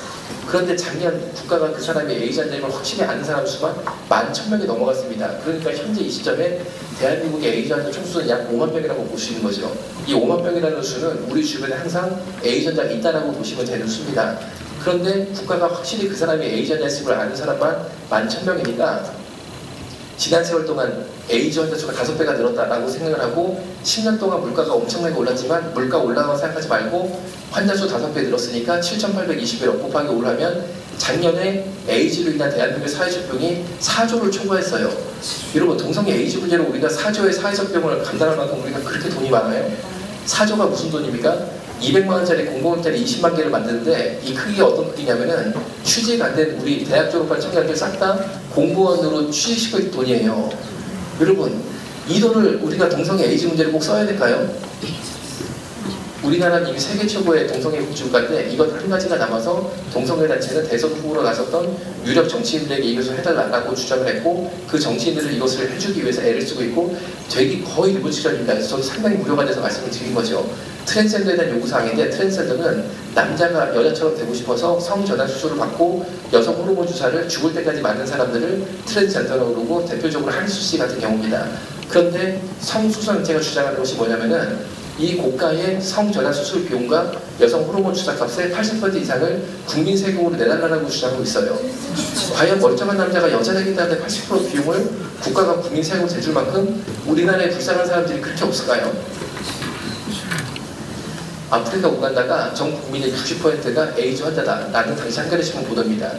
Speaker 1: 그런데 작년 국가가 그 사람이 에이즈 환자임을 확실히 아는 사람 수만 11,000명이 넘어갔습니다. 그러니까 현재 이 시점에 대한민국의 에이즈 환자 총수는 약 5만 명이라고 보시는 거죠. 이 5만 명이라는 수는 우리 주변에 항상 에이즈 환자가 있다라고 보시면 되는 수입니다. 그런데 국가가 확실히 그 사람이 에이즈 환자임을 아는 사람만 11,000명이니까 지난 세월 동안 에이즈 환자 수가 5배가 늘었다라고 생각을 하고 10년 동안 물가가 엄청나게 올랐지만 물가 올라가고 생각하지 말고 환자 수 5배 늘었으니까 7,821억 곱하기 5를 하면 작년에 에이즈로 인한 대한민국의 사회적 비용이 4조를 초과했어요. 여러분 동성애 에이즈 문제로 우리가 4조의 사회적 비용을 감당할 만큼 우리가 그렇게 돈이 많아요? 4조가 무슨 돈입니까? 200만 원짜리 공공원짜리 20만 개를 만드는데 이 크기가 어떤 크기냐면은 취직 안 된 우리 대학 졸업한 청년들 싹 다 공무원으로 취직시킬 돈이에요. 여러분 이 돈을 우리가 동성애 에이즈 문제를 꼭 써야 될까요? 우리나라는 이미 세계 최고의 동성애 국가인데 이것 한 가지가 남아서 동성애 단체는 대선 후보로 나섰던 유력 정치인들에게 이것을 해달라고 주장을 했고 그 정치인들을 이것을 해주기 위해서 애를 쓰고 있고 되게 거의 일부 직전입니다. 그래서 저도 상당히 무료가 돼서 말씀을 드린 거죠. 트랜스젠더에 대한 요구사항인데 트랜스젠더는 남자가 여자처럼 되고 싶어서 성전환 수술을 받고 여성 호르몬 주사를 죽을 때까지 맞는 사람들을 트랜스젠더라고 그러고 대표적으로 한수 씨 같은 경우입니다. 그런데 성수선제가 주장하는 것이 뭐냐면은 이 고가의 성전환 수술 비용과 여성 호르몬 주사 값의 80% 이상을 국민 세금으로 내달라고 주장하고 있어요. 과연 멀쩡한 남자가 여자 되기 때문에 80% 비용을 국가가 국민 세금으로 대줄 만큼 우리나라에 불쌍한 사람들이 그렇게 없을까요? 아프리카 우간다가 전 국민의 60%가 에이즈 환자다라는 당시 한겨레신문 보도입니다.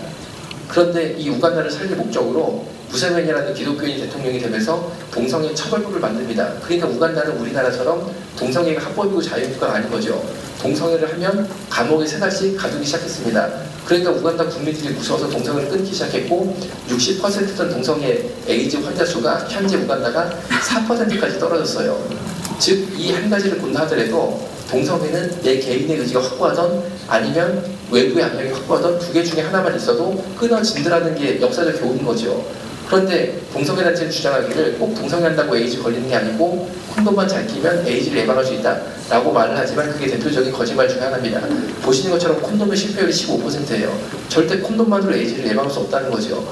Speaker 1: 그런데 이 우간다를 살릴 목적으로 무세베니라는 기독교인 대통령이 되면서 동성애 처벌법을 만듭니다. 그러니까 우간다는 우리나라처럼 동성애가 합법이고 자유국가가 아닌 거죠. 동성애를 하면 감옥에 3달씩 가두기 시작했습니다. 그러니까 우간다 국민들이 무서워서 동성애를 끊기 시작했고 60%던 동성애 에이즈 환자 수가 현재 우간다가 4%까지 떨어졌어요. 즉 이 한 가지를 본다 하더라도 동성애는 내 개인의 의지가 확고하던 아니면 외부의 압력이 확고하던 두 개 중에 하나만 있어도 끊어진다는 게 역사적 교훈인 거죠. 그런데 동성애 단체는 주장하기를 꼭 동성애한다고 에이즈 걸리는 게 아니고 콘돔만 잘 끼면 에이즈를 예방할 수 있다라고 말을 하지만 그게 대표적인 거짓말 중에 하나입니다. 보시는 것처럼 콘돔의 실패율이 15%예요. 절대 콘돔만으로 에이즈를 예방할 수 없다는 거죠.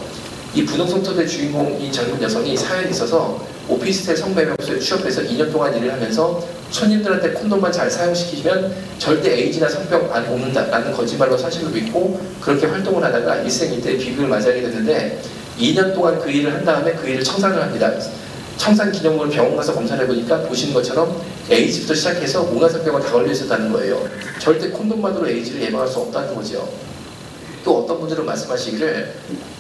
Speaker 1: 이 부동성토의 주인공인 젊은 여성이 사연이 있어서 오피스텔 성매매업소에 취업해서 2년 동안 일을 하면서 손님들한테 콘돔만 잘 사용시키면 절대 에이즈나 성병 안 옮는다라는 거짓말로 사실을 믿고 그렇게 활동을 하다가 일생일대의 비극을 맞이하게 됐는데 2년 동안 그 일을 한 다음에 그 일을 청산을 합니다. 청산 기념으로 병원 가서 검사를 해보니까 보시는 것처럼 에이즈부터 시작해서 온갖 성병을 다 걸려 있었다는 거예요. 절대 콘돔만으로 에이즈를 예방할 수 없다는 거죠. 또 어떤 분들은 말씀하시기를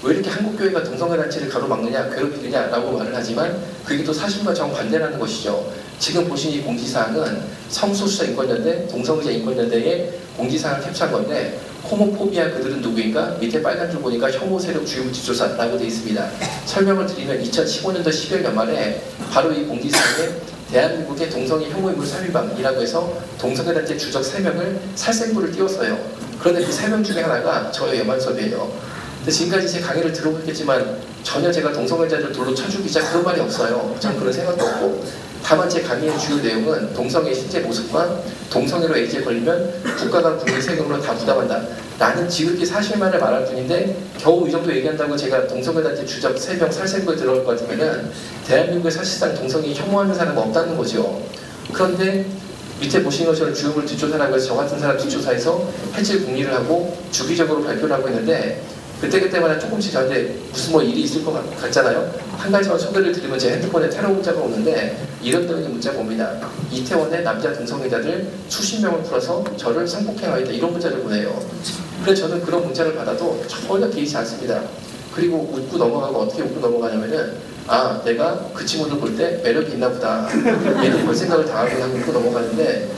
Speaker 1: 왜 이렇게 한국교회가 동성애 단체를 가로막느냐 괴롭히느냐라고 말을 하지만 그게 또 사실과 정반대라는 것이죠. 지금 보신 이 공지사항은 성소수자 인권연대, 동성애자 인권연대의 공지사항을 캡처한 건데 호모포비아 그들은 누구인가? 밑에 빨간 줄 보니까 혐오 세력 주요 집조사라고 되어 있습니다. 설명을 드리면 2015년도 12월 연말에 바로 이 공지사항에 대한민국의 동성애 혐오인물 3일방이라고 해서 동성애 단체 주적 3명을 살생부를 띄웠어요. 그런데 그 3명 중에 하나가 저의 여만섭이에요. 근데 지금까지 제 강의를 들어보겠지만 전혀 제가 동성애자를 돌로 쳐죽이자 그런 말이 없어요. 전 그런 생각도 없고 다만 제 강의의 주요 내용은 동성애 실제 모습과 동성애로 에이즈에 걸리면 국가가 국민 세금으로 다 부담한다 라는 지극히 사실만을 말할 뿐인데 겨우 이 정도 얘기한다고 제가 동성애 단체 주적 3명 살생부에 들어갈 것 같으면 대한민국에 사실상 동성애 혐오하는 사람은 없다는 거죠. 그런데 밑에 보시는 것처럼 주요물 뒷조사라고 해서 저 같은 사람 뒷조사에서 해칠 공리를 하고 주기적으로 발표를 하고 있는데 그때그때마다 조금씩 저한테 무슨 뭐 일이 있을 것 같잖아요. 한 가지만 소개를 드리면 제 핸드폰에 테러 문자가 오는데 이런 내용의 문자가 옵니다. 이태원의 남자 동성애자들 수십 명을 풀어서 저를 성폭행하였다 이런 문자를 보내요. 그래서 저는 그런 문자를 받아도 전혀 개의치 않습니다. 그리고 웃고 넘어가고 어떻게 웃고 넘어가냐면은 아, 내가 그 친구들 볼 때 매력이 있나 보다. 얘는 그런 생각을 당하게 하고 넘어가는데,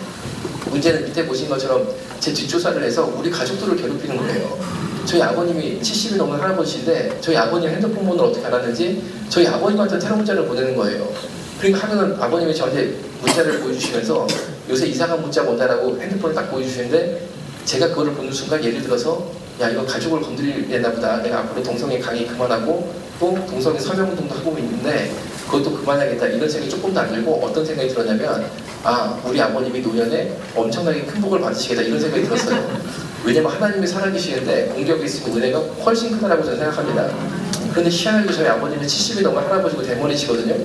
Speaker 1: 문제는 밑에 보신 것처럼 제 뒷조사를 해서 우리 가족들을 괴롭히는 거예요. 저희 아버님이 70이 넘은 할아버지인데 저희 아버님 핸드폰 번호를 어떻게 알았는지 저희 아버님한테 테러 문자를 보내는 거예요. 그러니까 하루는 아버님이 저한테 문자를 보여주시면서 요새 이상한 문자가 온다라고 핸드폰을 딱 보여주시는데, 제가 그거를 보는 순간 예를 들어서 야, 이거 가족을 건드리려나 보다. 내가 앞으로 동성애 강의 그만하고 또 동성애 서명운동도 하고 있는데 그것도 그만하겠다. 이런 생각이 조금 더 안 들고 어떤 생각이 들었냐면, 아, 우리 아버님이 노년에 엄청나게 큰 복을 받으시겠다. 이런 생각이 들었어요. 왜냐면 하나님이 살아계시는데 공격이 있으면 은혜가 훨씬 크다라고 저는 생각합니다. 그런데 희한하게 저희 아버님은 70이 넘은 할아버지고 대머리시거든요.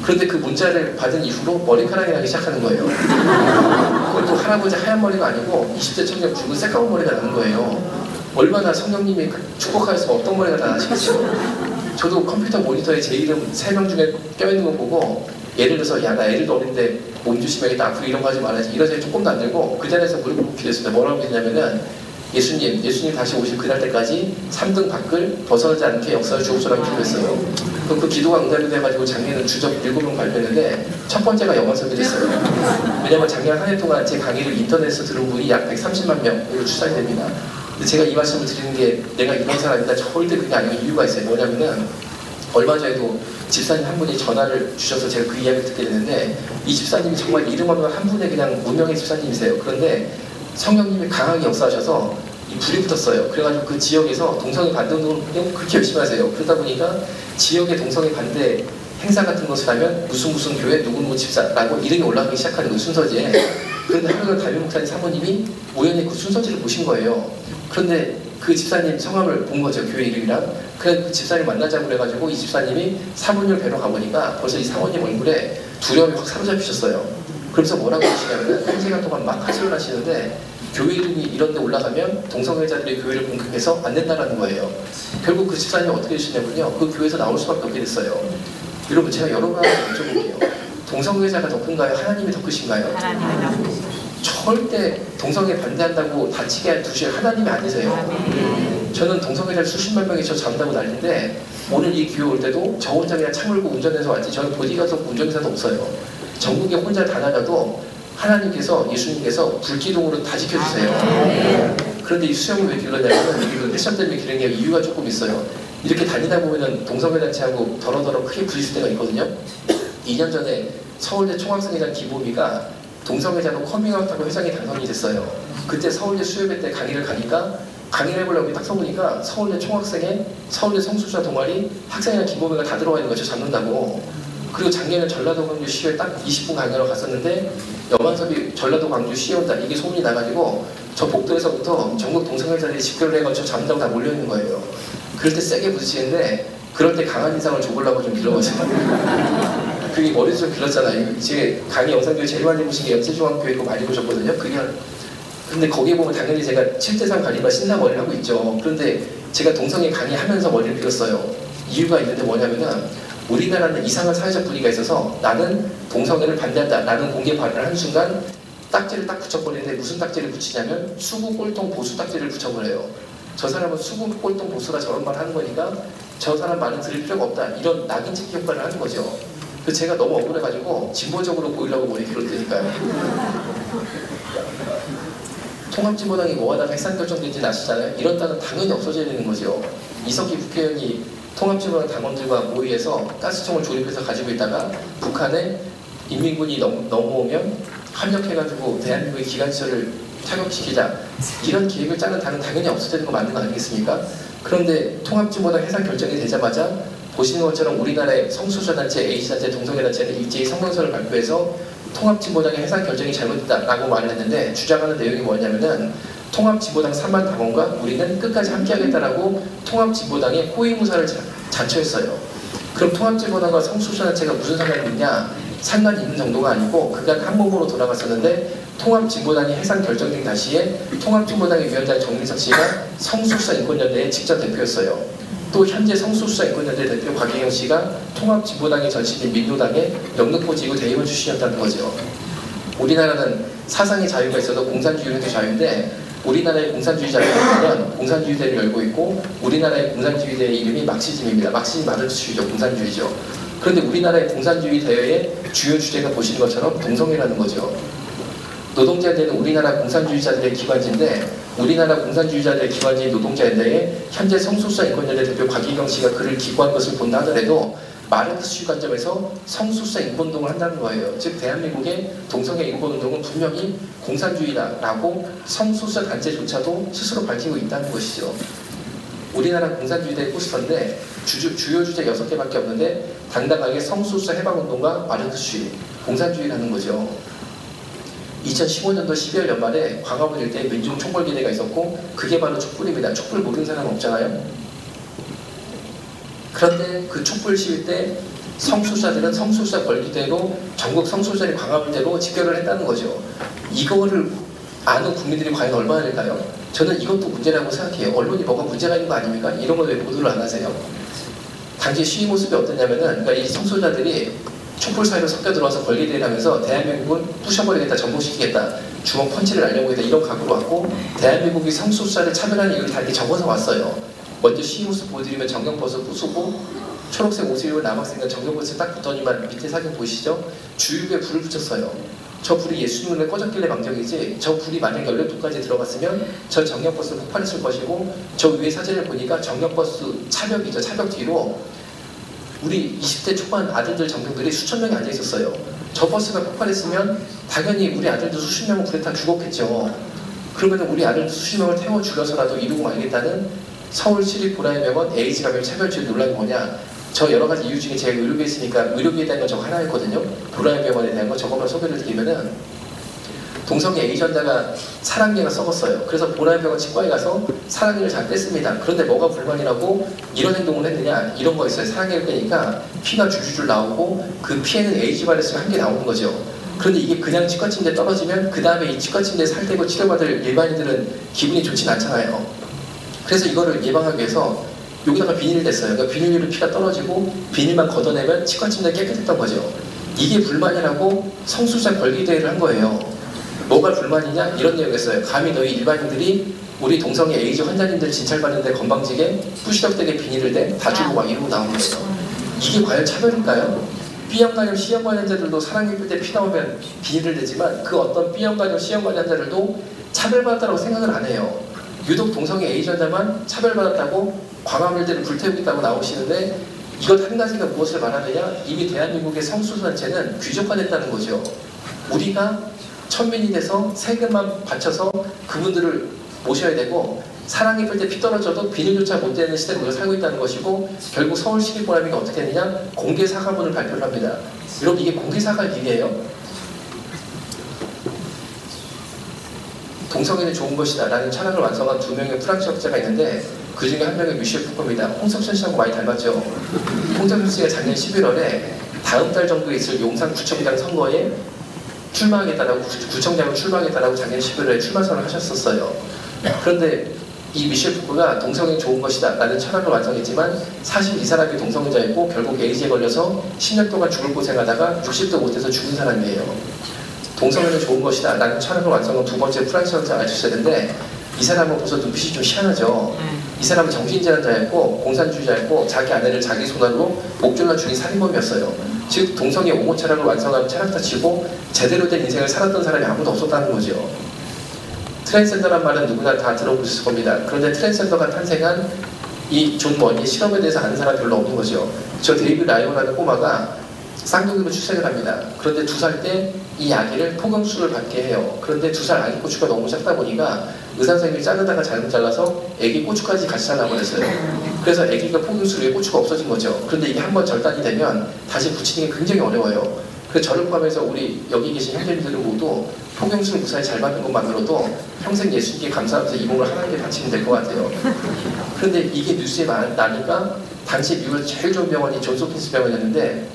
Speaker 1: 그런데 그 문자를 받은 이후로 머리카락이 나기 시작하는 거예요. 그것도 할아버지 하얀 머리가 아니고 20대 청년 붉은 새까만 머리가 나는 거예요. 얼마나 성령님이 축복하였으면 어떤 머리가 다 나시겠어요. 저도 컴퓨터 모니터에 제 이름 3명 중에 껴있는 거 보고 예를 들어서 야, 나 애들도 어린데 몸 조심해야겠다. 앞으로 이런 거 하지 말아야지. 이런 생각이 조금도 안 들고 그 자리에서 무릎을 꿇게 됐습니다. 뭐라고 했냐면은 예수님 다시 오실 그날 때까지 3등 밖을 벗어나지 않게 역사를 주옵소라고 기도했어요. 그럼 그 기도가 응답이 돼가지고 작년에는 주적 7번 발표했는데 첫 번째가 영원석이 됐어요. 왜냐면 작년 한 해 동안 제 강의를 인터넷에서 들은 분이 약 130만 명으로 추산이 됩니다. 근데 제가 이 말씀을 드리는 게 내가 이런 사람이다 절대 그게 아니고 이유가 있어요. 뭐냐면은 얼마 전에도 집사님 한 분이 전화를 주셔서 제가 그 이야기를 듣게 됐는데, 이 집사님이 정말 이름 없는 한 분의 그냥 무명의 집사님이세요. 그런데 성령님이 강하게 역사하셔서 이 불이 붙었어요. 그래가지고 그 지역에서 동성애 반대 운동을 그렇게 열심히 하세요. 그러다 보니까 지역의 동성애 반대 행사 같은 것을 하면 무슨 교회 누구 집사라고 이름이 올라가기 시작하는 그 순서지에. 그런데 한국의 담임 목사님 사모님이 우연히 그 순서지를 보신 거예요. 그런데 그 집사님 성함을 본 거죠. 교회 이름이랑. 그래서 그 집사님 만나자고 그래가지고 이 집사님이 사모님을 뵈러 가보니까 벌써 이 사모님 얼굴에 두려움이 확 사로잡히셨어요. 그래서 뭐라고 하시냐면 한 시간 동안 막 하소연을 하시는데 교회 이름이 이런 데 올라가면 동성애자들이 교회를 공격해서 안 된다는 거예요. 결국 그 집사님이 어떻게 되시냐면요, 그 교회에서 나올 수밖에 없게 됐어요. 여러분, 제가 여러 번 여쭤볼게요. 동성애자가 더 큰가요? 하나님이 더 크신가요?
Speaker 2: 하나님이 더 크십니다.
Speaker 1: 절대 동성애 반대한다고 다치게 두실 하나님이 아니세요. 저는 동성애자를 수십만 명이 저 잡는다고 난리인데 오늘 이 교회 올 때도 저 혼자 그냥 차 몰고 운전해서 왔지 저는 보디가드 운전기사도 없어요. 전국에 혼자 다녀가도 하나님께서, 예수님께서 불기둥으로 다 지켜주세요. 그런데 이 수영을 왜 길렀냐면 이 패션 때문에 기른 게 이유가 조금 있어요. 이렇게 다니다 보면은 동성애 단체하고 더러더러 크게 부딪힐 때가 있거든요. 2년 전에 서울대 총학생회장 김보미가 동성애자로 커밍아웃하고 회장이 당선이 됐어요. 그때 서울대 수요회 때 강의를 가니까 강의를 해보려고 딱 써보니까 서울대 총학생회, 서울대 성소수자 동아리, 학생회장 김보미가 다 들어와 있는 거죠. 잡는다고. 그리고 작년에 전라도 광주 시에 딱 20분 강의하러 갔었는데 여만섭이 전라도 광주 시에 온다 이게 소문이 나가지고 저 복도에서부터 전국 동성애자들이 집결을 해가지고 저 잡는다고 다 몰려있는 거예요. 그럴 때 세게 부딪히는데 그럴 때 강한 인상을 줘보려고 좀 길러가지고 그게 머리도 좀 길었잖아요. 제 강의 영상 중에 제일 많이 보신 게 연세중앙교회 거 많이 보셨거든요. 근데 거기에 보면 당연히 제가 7대3 관리바 신나 머리를 하고 있죠. 그런데 제가 동성애 강의하면서 머리를 길었어요. 이유가 있는데 뭐냐면은 우리나라는 이상한 사회적 분위기가 있어서 나는 동성애를 반대한다 라는 공개 발언을 한 순간 딱지를 딱 붙여버리는데 무슨 딱지를 붙이냐면 수구 꼴통 보수 딱지를 붙여버려요. 저 사람은 수구 꼴통 보수가 저런 말 하는 거니까 저 사람 말은 들을 필요가 없다 이런 낙인 찍기 효과를 하는 거죠. 그래서 제가 너무 억울해가지고 진보적으로 보이려고 머리 길었으니까요. 통합진보당이 뭐 하다가 해산 결정된지는 아시잖아요. 이런 당은 당연히 없어져야 되는 거죠. 이석기 국회의원이 통합진보당 당원들과 모의해서 가스총을 조립해서 가지고 있다가 북한에 인민군이 넘어오면 합력해가지고 대한민국의 기관시설을 타격시키자 이런 계획을 짜는 당은 당연히 없어져야 되는 거 맞는 거 아니겠습니까? 그런데 통합진보당 해산 결정이 되자마자 보시는 것처럼 우리나라의 성소수자단체, A단체, 동성애단체는 일제히 성명서를 발표해서 통합진보당의 해산 결정이 잘못됐다라고 말을 했는데 주장하는 내용이 뭐냐면은 통합진보당 3만 당원과 우리는 끝까지 함께하겠다라고 통합진보당의 호위무사를 자처했어요. 그럼 통합진보당과 성소수자단체가 무슨 상관이 있냐? 상관이 있는 정도가 아니고 그간 한 몸으로 돌아갔었는데 통합진보당이 해산 결정된 당시에 통합진보당의 위원장 정민석 씨가 성소수자 인권연대의 직접 대표였어요. 또 현재 성소수자 인권연대 대표 곽혜경 씨가 통합진보당의 전신인 민노당의 영등포지구 대의원 출신이었다는 거죠. 우리나라는 사상의 자유가 있어도 공산주의는 자유인데 우리나라의 공산주의자를 보면 공산주의대를 열고 있고 우리나라의 공산주의대의 이름이 막시즘입니다. 막시즘 마르크스주의죠. 공산주의죠. 그런데 우리나라의 공산주의 대회의 주요 주제가 보시는 것처럼 동성애라는 거죠. 노동자연대는 우리나라 공산주의자들의 기관지인데 우리나라 공산주의자들의 기관지인 노동자연대에 현재 성소수자 인권연대 대표 곽희경 씨가 글을 기고한 것을 본다 하더라도 마르크스주의 관점에서 성소수자 인권운동을 한다는 거예요. 즉 대한민국의 동성애 인권운동은 분명히 공산주의다라고 성소수자 단체조차도 스스로 밝히고 있다는 것이죠. 우리나라 공산주의대의 포스터인데 주요 주제 6개밖에 없는데 당당하게 성소수자 해방운동과 마르크스주의, 공산주의라는 거죠. 2015년도 12월 연말에 광화문 일대에 민중총궐기대가 있었고 그게 바로 촛불입니다. 촛불 모르는 사람 없잖아요. 그런데 그 촛불 시위 때 성소수자들은 성소수자 권리대로 전국 성소수자의 광화문대로 집결을 했다는 거죠. 이거를 아는 국민들이 과연 얼마나 될까요? 저는 이것도 문제라고 생각해요. 언론이 뭐가 문제가 있는 거 아닙니까? 이런 걸 왜 보도를 안 하세요? 당시 시위 모습이 어떠냐면은 그러니까 이 성소수자들이 촛불 사이로 섞여 들어와서 권리대회를 하면서 대한민국을 부셔버리겠다, 전복시키겠다, 주먹 펀치를 날려보겠다 이런 각오로 왔고 대한민국이 성소수자를 차별하는 이유를 다 이렇게 적어서 왔어요. 먼저 시위 모습 보여드리면 정경버섯 부수고 초록색 옷을 입은 남학생과 정경버섯에 딱 붙더니만 밑에 사진 보이시죠? 주유구에 불을 붙였어요. 저 불이 예수님 눈에 꺼졌길래 망정이지 저 불이 만약 연료통까지 들어갔으면 저 정경버스는 폭발했을 것이고 저 위에 사진을 보니까 정경버스 차벽이죠. 차벽 뒤로 우리 20대 초반 아들들 정경들이 수천 명이 앉아 있었어요. 저 버스가 폭발했으면 당연히 우리 아들도 수십 명은 불에 타 죽었겠죠. 그러면 우리 아들도 수십 명을 태워 죽여서라도 이루고 말겠다는 서울시립보라의병원 에이즈 감염 차별주의 논란이 뭐냐. 저 여러 가지 이유 중에 제가 의료비에 있으니까 의료비에 대한 건 저거 하나였거든요. 보라의병원에 대한 거 저것만 소개를 드리면은 동성애 A전자가 사랑니가 썩었어요. 그래서 보라의병원 치과에 가서 사랑니를 잘 뺐습니다. 그런데 뭐가 불만이라고 이런 행동을 했느냐 이런 거 있어요. 사랑니를 빼니까 피가 줄줄줄 나오고 그 피에는 에이즈 바이러스가 한 개 나오는 거죠. 그런데 이게 그냥 치과 침대에 떨어지면 그 다음에 이 치과 침대에 살대고 치료받을 일반인들은 기분이 좋진 않잖아요. 그래서 이거를 예방하기 위해서 여기다가 비닐을 댔어요. 그러니까 비닐로 피가 떨어지고 비닐만 걷어내면 치과 침대 깨끗했던 거죠. 이게 불만이라고 성소수자 권리대회를 한 거예요. 뭐가 불만이냐? 이런 내용이었어요. 감히 너희 일반인들이 우리 동성애 에이즈 환자님들 진찰받는데 건방지게 부시럭되게 비닐을 대 다 주고 막 이러고 나온 거예요. 이게 과연 차별일까요? B형 간염, C형 환자들도 사랑니 뺄 때 피 나오면 비닐을 대지만 그 어떤 B형 간염, C형 환자들도 차별받았다고 생각을 안 해요. 유독 동성애 에이즈 환자만 차별받았다고 광화문대를 불태우겠다고 나오시는데 이것 한 가지가 무엇을 말하느냐? 이미 대한민국의 성소수단체는 귀족화됐다는 거죠. 우리가 천민이 돼서 세금만 바쳐서 그분들을 모셔야 되고 사랑이 풀 때 피 떨어져도 비닐조차 못 되는 시대에 우리가 살고 있다는 것이고 결국 서울시립보라의가 어떻게 했느냐? 공개사과문을 발표를 합니다. 여러분 이게 공개사과할 일이에요? 동성애는 좋은 것이다 라는 철학을 완성한 2명의 프랑스 학자가 있는데 그 중에 한 명이 미셸 푸코입니다. 홍석천 씨하고 많이 닮았죠? 홍석천 씨가 작년 11월에 다음 달 정도에 있을 용산구청장 선거에 출마하겠다라고 구청장을 출마하겠다라고 작년 11월에 출마선을 하셨었어요. 그런데 이 미셸 푸코가 동성애 좋은 것이다 라는 철학을 완성했지만 사실 이 사람이 동성애자였고 결국 에이즈에 걸려서 10년 동안 죽을 고생하다가 60도 못해서 죽은 사람이에요. 동성애는 좋은 것이다 라는 철학을 완성한 2번째 프랑스 학자 알투세르인데 이 사람은 벌써 눈빛이 좀 희한하죠. 이 사람은 정신질환자였고 공산주의자였고 자기 아내를 자기 손으로 목 졸라 죽인 살인범이었어요. 즉 동성애 옹호 철학을 완성한 철학자 치고 제대로 된 인생을 살았던 사람이 아무도 없었다는 거죠. 트랜스젠더란 말은 누구나 다 들어보셨을 겁니다. 그런데 트랜스젠더가 탄생한 이 존 머니의 실험에 대해서 아는 사람 별로 없는 거죠. 저 데이비드 라이오라는 꼬마가 쌍둥이로 출생을 합니다. 그런데 2살 때 이 아기를 포경수를 받게 해요. 그런데 2살 아기 고추가 너무 작다 보니까 의사 선생님이 자르다가 잘못 잘라서 아기 고추까지 같이 잘라버렸어요. 그래서 아기가 포경수 위에 고추가 없어진 거죠. 그런데 이게 한번 절단이 되면 다시 붙이는 게 굉장히 어려워요. 그래서 저를 포함해서 우리 여기 계신 형제님들은 모두 포경수를 무사히 잘 받는 것만으로도 평생 예수님께 감사하면서 이 몸을 하나님께 바치면 될 것 같아요. 그런데 이게 뉴스에 나니까 당시 미국에서 제일 좋은 병원이 존스 홉킨스 병원이었는데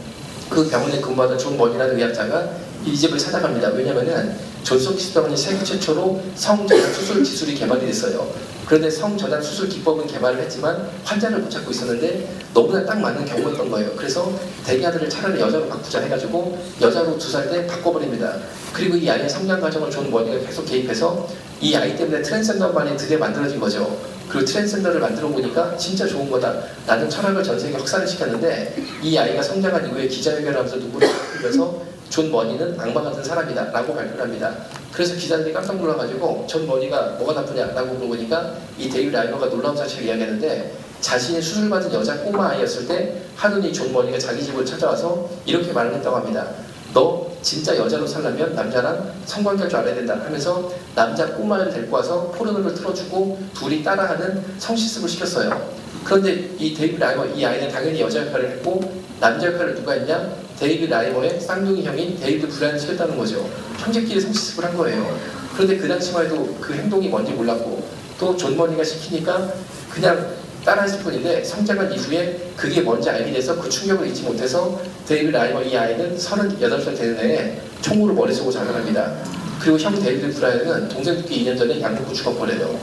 Speaker 1: 그 병원에 근무하던 존 머니라는 의학자가 이 집을 찾아갑니다. 왜냐면은 존스 홉킨스 병원이 세계 최초로 성전환 수술 기술이 개발이 됐어요. 그런데 성전환 수술 기법은 개발을 했지만 환자를 못 찾고 있었는데 너무나 딱 맞는 경우였던 거예요. 그래서 대기 아들을 차라리 여자로 바꾸자 해가지고 여자로 2살 때 바꿔버립니다. 그리고 이 아이의 성장 과정을 존 머니가 계속 개입해서 이 아이 때문에 트랜스젠더만이 드디어 만들어진 거죠. 그리고 트랜스젠더를 만들어 보니까 진짜 좋은 거다. 나는 철학을 전 세계에 확산을 시켰는데 이 아이가 성장한 이후에 기자회견을 하면서 누구를 흘려서 존 머니는 악마 같은 사람이다 라고 발표를 합니다. 그래서 기자들이 깜짝 놀라가지고 존 머니가 뭐가 나쁘냐라고 물어보니까 이 데이비드 라이너가 놀라운 사실을 이야기하는데 자신이 수술받은 여자 꼬마 아이였을 때 하루니 존 머니가 자기 집을 찾아와서 이렇게 말을 했다고 합니다. 너 진짜 여자로 살려면 남자랑 성관계할 줄 알아야 된다 하면서 남자 꼬마를 데리고 와서 포르노를 틀어주고 둘이 따라하는 성실습을 시켰어요. 그런데 이 데이비드 라이머 이 아이는 당연히 여자 역할을 했고 남자 역할을 누가 했냐? 데이비드 라이머의 쌍둥이 형인 데이비드 브라이언을 시켰다는 거죠. 형제끼리 성실습을 한 거예요. 그런데 그 당시만 해도 그 행동이 뭔지 몰랐고 또 존 머니가 시키니까 그냥 따라했을 뿐인데 성장한 이후에 그게 뭔지 알게 돼서 그 충격을 잊지 못해서 데이비드 라이머 이 아이는 38살 되는 해에 총으로 머리 쏘고 자살합니다. 그리고 형 데이비드 브라이언은 동생 죽기 2년 전에 양극구 죽어버려요.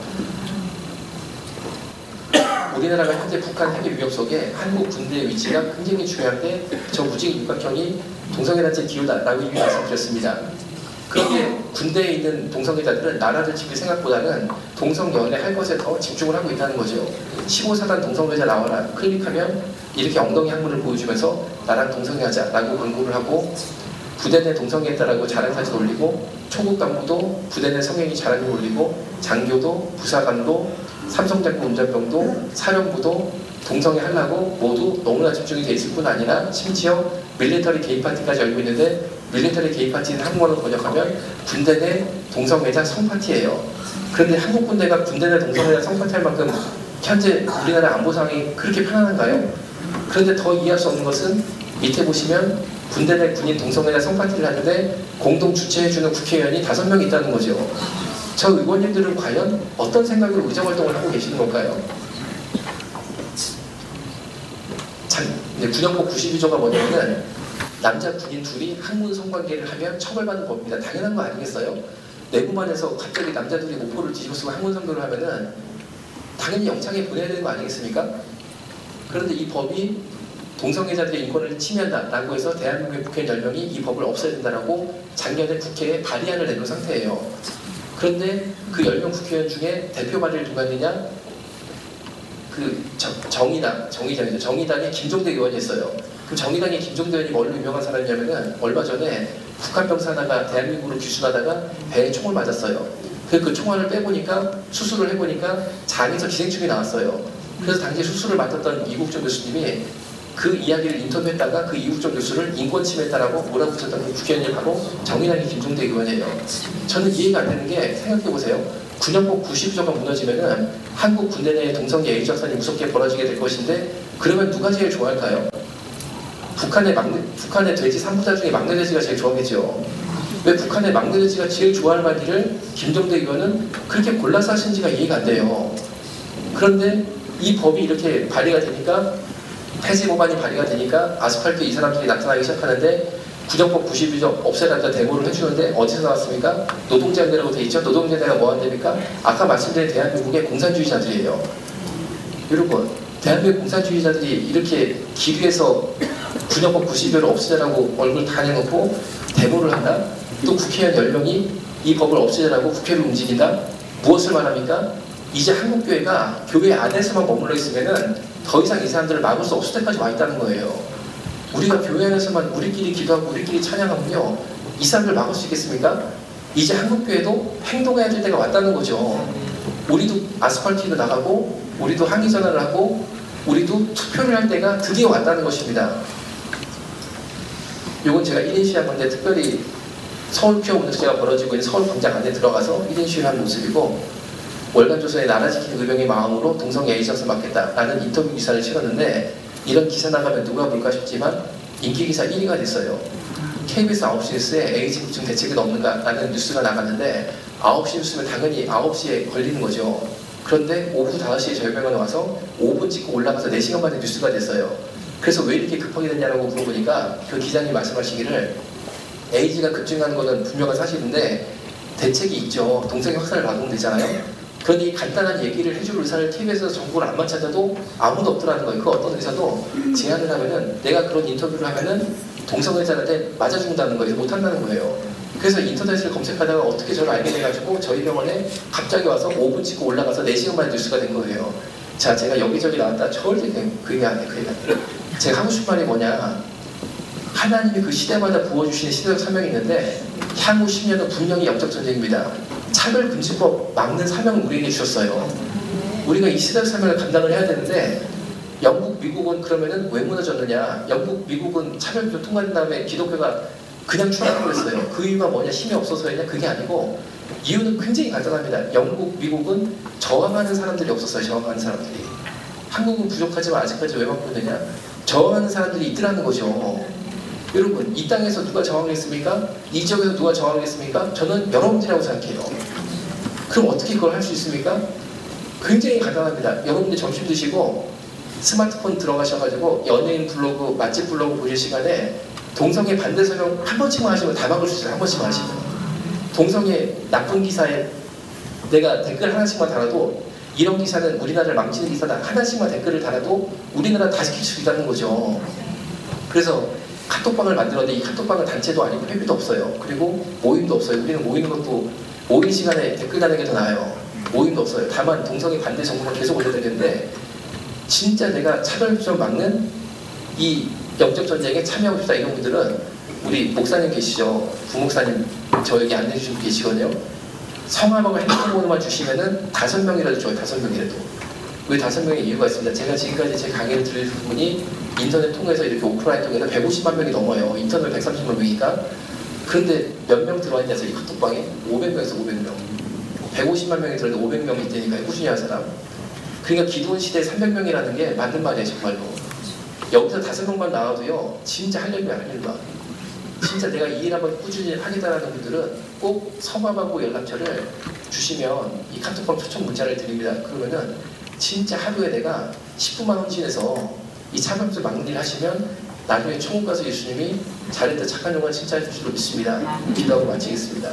Speaker 1: 우리나라가 현재 북한 핵의 위협 속에 한국 군대의 위치가 굉장히 중요한데 저 무지개 육각형이 동성애단체 기호다라고 이미 말씀드렸습니다. 그런데 군대에 있는 동성애자들은 나라를 지킬 생각보다는 동성연애 할 것에 더 집중을 하고 있다는 거죠. 15사단 동성애자 나와라 클릭하면 이렇게 엉덩이 항문을 보여주면서 나랑 동성애하자 라고 광고를 하고 부대 내 동성애했다라고 자랑사진 올리고 초급 간부도 부대 내 성행위 자랑을 올리고 장교도 부사관도 삼성장구 운전병도 사령부도 동성애 하려고 모두 너무나 집중이 돼 있을 뿐 아니라 심지어 밀리터리 게이 파티까지 열고 있는데 밀리터리 게이 파티는 한국어로 번역하면 군대 내 동성애자 성파티예요. 그런데 한국 군대가 군대 내 동성애자 성파티할 만큼 현재 우리나라 안보 상황이 그렇게 편안한가요? 그런데 더 이해할 수 없는 것은 밑에 보시면 군대 내 군인 동성애자 성파티를 하는데 공동 주최해주는 국회의원이 5명 있다는 거죠. 저 의원님들은 과연 어떤 생각으로 의정활동을 하고 계시는 걸까요? 군형법 92조가 뭐냐면 남자 군인 둘이 학문 성관계를 하면 처벌받는 법입니다. 당연한 거 아니겠어요? 내부만 해서 갑자기 남자 둘이 모포를 뒤집어 쓰고 학문 선교를 하면은 당연히 영창에 보내야 되는 거 아니겠습니까? 그런데 이 법이 동성애자들의 인권을 침해한다라고 해서 대한민국의 국회의원 10명이 이 법을 없애야 된다라고 작년에 국회에 발의안을 내놓은 상태예요. 그런데 그 10명 국회의원 중에 대표 발의를 누가 했느냐? 그 정의당의 김종대 의원이 했어요. 그 정의당의 김종대 의원이 뭘로 유명한 사람이냐면은 얼마 전에 북한 병사 하나가 대한민국으로 귀순하다가 배에 총을 맞았어요. 그 총알을 빼보니까 수술을 해보니까 장에서 기생충이 나왔어요. 그래서 당시 수술을 맡았던 이국정 교수님이 그 이야기를 인터뷰했다가 그 이국정 교수를 인권 침해했다라고 몰아붙였던 그 국회의원이 바로 정의당의 김종대 의원이에요. 저는 이해가 안 되는 게 생각해보세요. 군형법 92조가 무너지면은 한국 군대 내 동성애 에이즈 확산이 무섭게 벌어지게 될 것인데 그러면 누가 제일 좋아할까요? 북한의 돼지 3부자 중에 막내 돼지가 제일 좋아하겠죠. 왜 북한의 막내 돼지가 제일 좋아할 만일을 김종대 의원은 그렇게 골라서 하신지가 이해가 안 돼요. 그런데 이 법이 이렇게 발의가 되니까 폐지 법안이 발의가 되니까 아스팔트 이 사람들이 나타나기 시작하는데 군형법 92조 없애라고 데모를 해주는데 어디서 나왔습니까? 노동자연대라고 돼 있죠? 노동자연대가 뭐 한답니까? 아까 말씀드린 대한민국의 공산주의자들이에요. 여러분, 대한민국 공산주의자들이 이렇게 기류해서 군형법 92조를 없애자라고 얼굴 다 내놓고 데모를 한다? 또 국회의원 10명이 이 법을 없애자라고 국회를 움직인다? 무엇을 말합니까? 이제 한국교회가 교회 안에서만 머물러 있으면은 더 이상 이 사람들을 막을 수 없을 때까지 와 있다는 거예요. 우리가 교회 안에서만 우리끼리 기도하고 우리끼리 찬양하면요, 이 사람들 막을 수 있겠습니까? 이제 한국교회도 행동해야 될 때가 왔다는 거죠. 우리도 아스팔트로 나가고 우리도 항의전화를 하고 우리도 투표를 할 때가 드디어 왔다는 것입니다. 이건 제가 1인 시위한 건데 특별히 서울 퀴어 문제가 벌어지고 있는 서울 광장 안에 들어가서 1인 시위를 한 모습이고 월간조선의 나라 지키는 의병의 마음으로 동성애 에이전스 막겠다라는 인터뷰 기사를 실었는데 이런 기사 나가면 누가 볼까 싶지만 인기기사 1위가 됐어요. KBS 9시 뉴스에 에이즈 입증 대책이 없는가라는 뉴스가 나갔는데 9시 뉴스면 당연히 9시에 걸리는 거죠. 그런데 오후 5시에 저희병원에 와서 5분 찍고 올라가서 4시간 만에 뉴스가 됐어요. 그래서 왜 이렇게 급하게 됐냐고 물어보니까 그 기자님이 말씀하시기를 에이즈가 급증하는 것은 분명한 사실인데 대책이 있죠. 동성애 확산을 막으면 되잖아요. 그런데 이 간단한 얘기를 해줄 의사를 TV에서 정보를 안만 찾아도 아무도 없더라는 거예요. 그 어떤 의사도 제안을 하면은 내가 그런 인터뷰를 하면은 동성애자한테 맞아 죽는다는 거예요. 못 한다는 거예요. 그래서 인터넷을 검색하다가 어떻게 저를 알게 돼가지고 저희 병원에 갑자기 와서 5분 찍고 올라가서 4시간 만에 뉴스가 된 거예요. 자, 제가 여기저기 나왔다 절대 그 얘기 안 해. 그 얘기 안 해. 제가 하고 싶은 말이 뭐냐, 하나님이 그 시대마다 부어주시는 시대적 사명이 있는데 향후 10년은 분명히 영적 전쟁입니다. 차별금지법 막는 사명을 우리에게 주셨어요. 우리가 이 시대적 사명을 감당을 해야 되는데 영국, 미국은 그러면은 왜 무너졌느냐, 영국, 미국은 차별금지 통과된 다음에 기독교가 그냥 추락하고 있어요. 그 이유가 뭐냐, 힘이 없어서였냐? 그게 아니고 이유는 굉장히 간단합니다. 영국, 미국은 저항하는 사람들이 없었어요. 저항하는 사람들이. 한국은 부족하지만 아직까지 왜 막고 있느냐? 저항하는 사람들이 있더라는 거죠. 여러분, 이 땅에서 누가 저항했습니까? 이 지역에서 누가 저항했습니까? 저는 여러분들이라고 생각해요. 그럼 어떻게 그걸 할 수 있습니까? 굉장히 간단합니다. 여러분들 점심 드시고 스마트폰 들어가셔가지고 연예인 블로그, 맛집 블로그 보실 시간에 동성애 반대 설명 한 번씩만 하시면 다 막을 수 있어요. 한 번씩만 하시면. 동성애 나쁜 기사에 내가 댓글 하나씩만 달아도 이런 기사는 우리나라를 망치는 기사다. 하나씩만 댓글을 달아도 우리나라 다 지킬 수 있다는 거죠. 그래서 카톡방을 만들었는데 이 카톡방은 단체도 아니고 회비도 없어요. 그리고 모임도 없어요. 우리는 모이는 것도 모임 시간에 댓글 다는 게 더 나아요. 모임도 없어요. 다만 동성애 반대 정보만 계속 올려드리는데 진짜 내가 차별점 막는 이 영적 전쟁에 참여하고 싶다 이런 분들은 우리 목사님 계시죠? 부목사님 저 여기 안내해 주신 분 계시거든요. 성함하고 핸드폰번호만 주시면은 5명이라도 줘요. 5명이라도. 왜 5명의 이유가 있습니다. 제가 지금까지 제 강의를 들으신 분이 인터넷 통해서 이렇게 오프라인 통해서 150만 명이 넘어요. 인터넷 130만 명이니까. 그런데 몇 명 들어와 있냐서 이 카톡방에 500명에서 500명. 150만 명이 들었는데 500명이 있다니까요. 꾸준히 한 사람. 그러니까 기도원 시대에 300명이라는 게 맞는 말이에요. 정말로. 여기서 5명만 나와도요. 진짜 할 일만 할 일만. 진짜 내가 이 일 한번 꾸준히 하겠다라는 분들은 꼭 성함하고 연락처를 주시면 이 카톡방 초청 문자를 드립니다. 그러면은 진짜 하루에 내가 19만 원 지내서 이 차별점 막는 일 하시면 나중에 천국 가서 예수님이 잘했다 착한 영혼 칭찬해 주실 줄 믿습니다. 기도하고 마치겠습니다.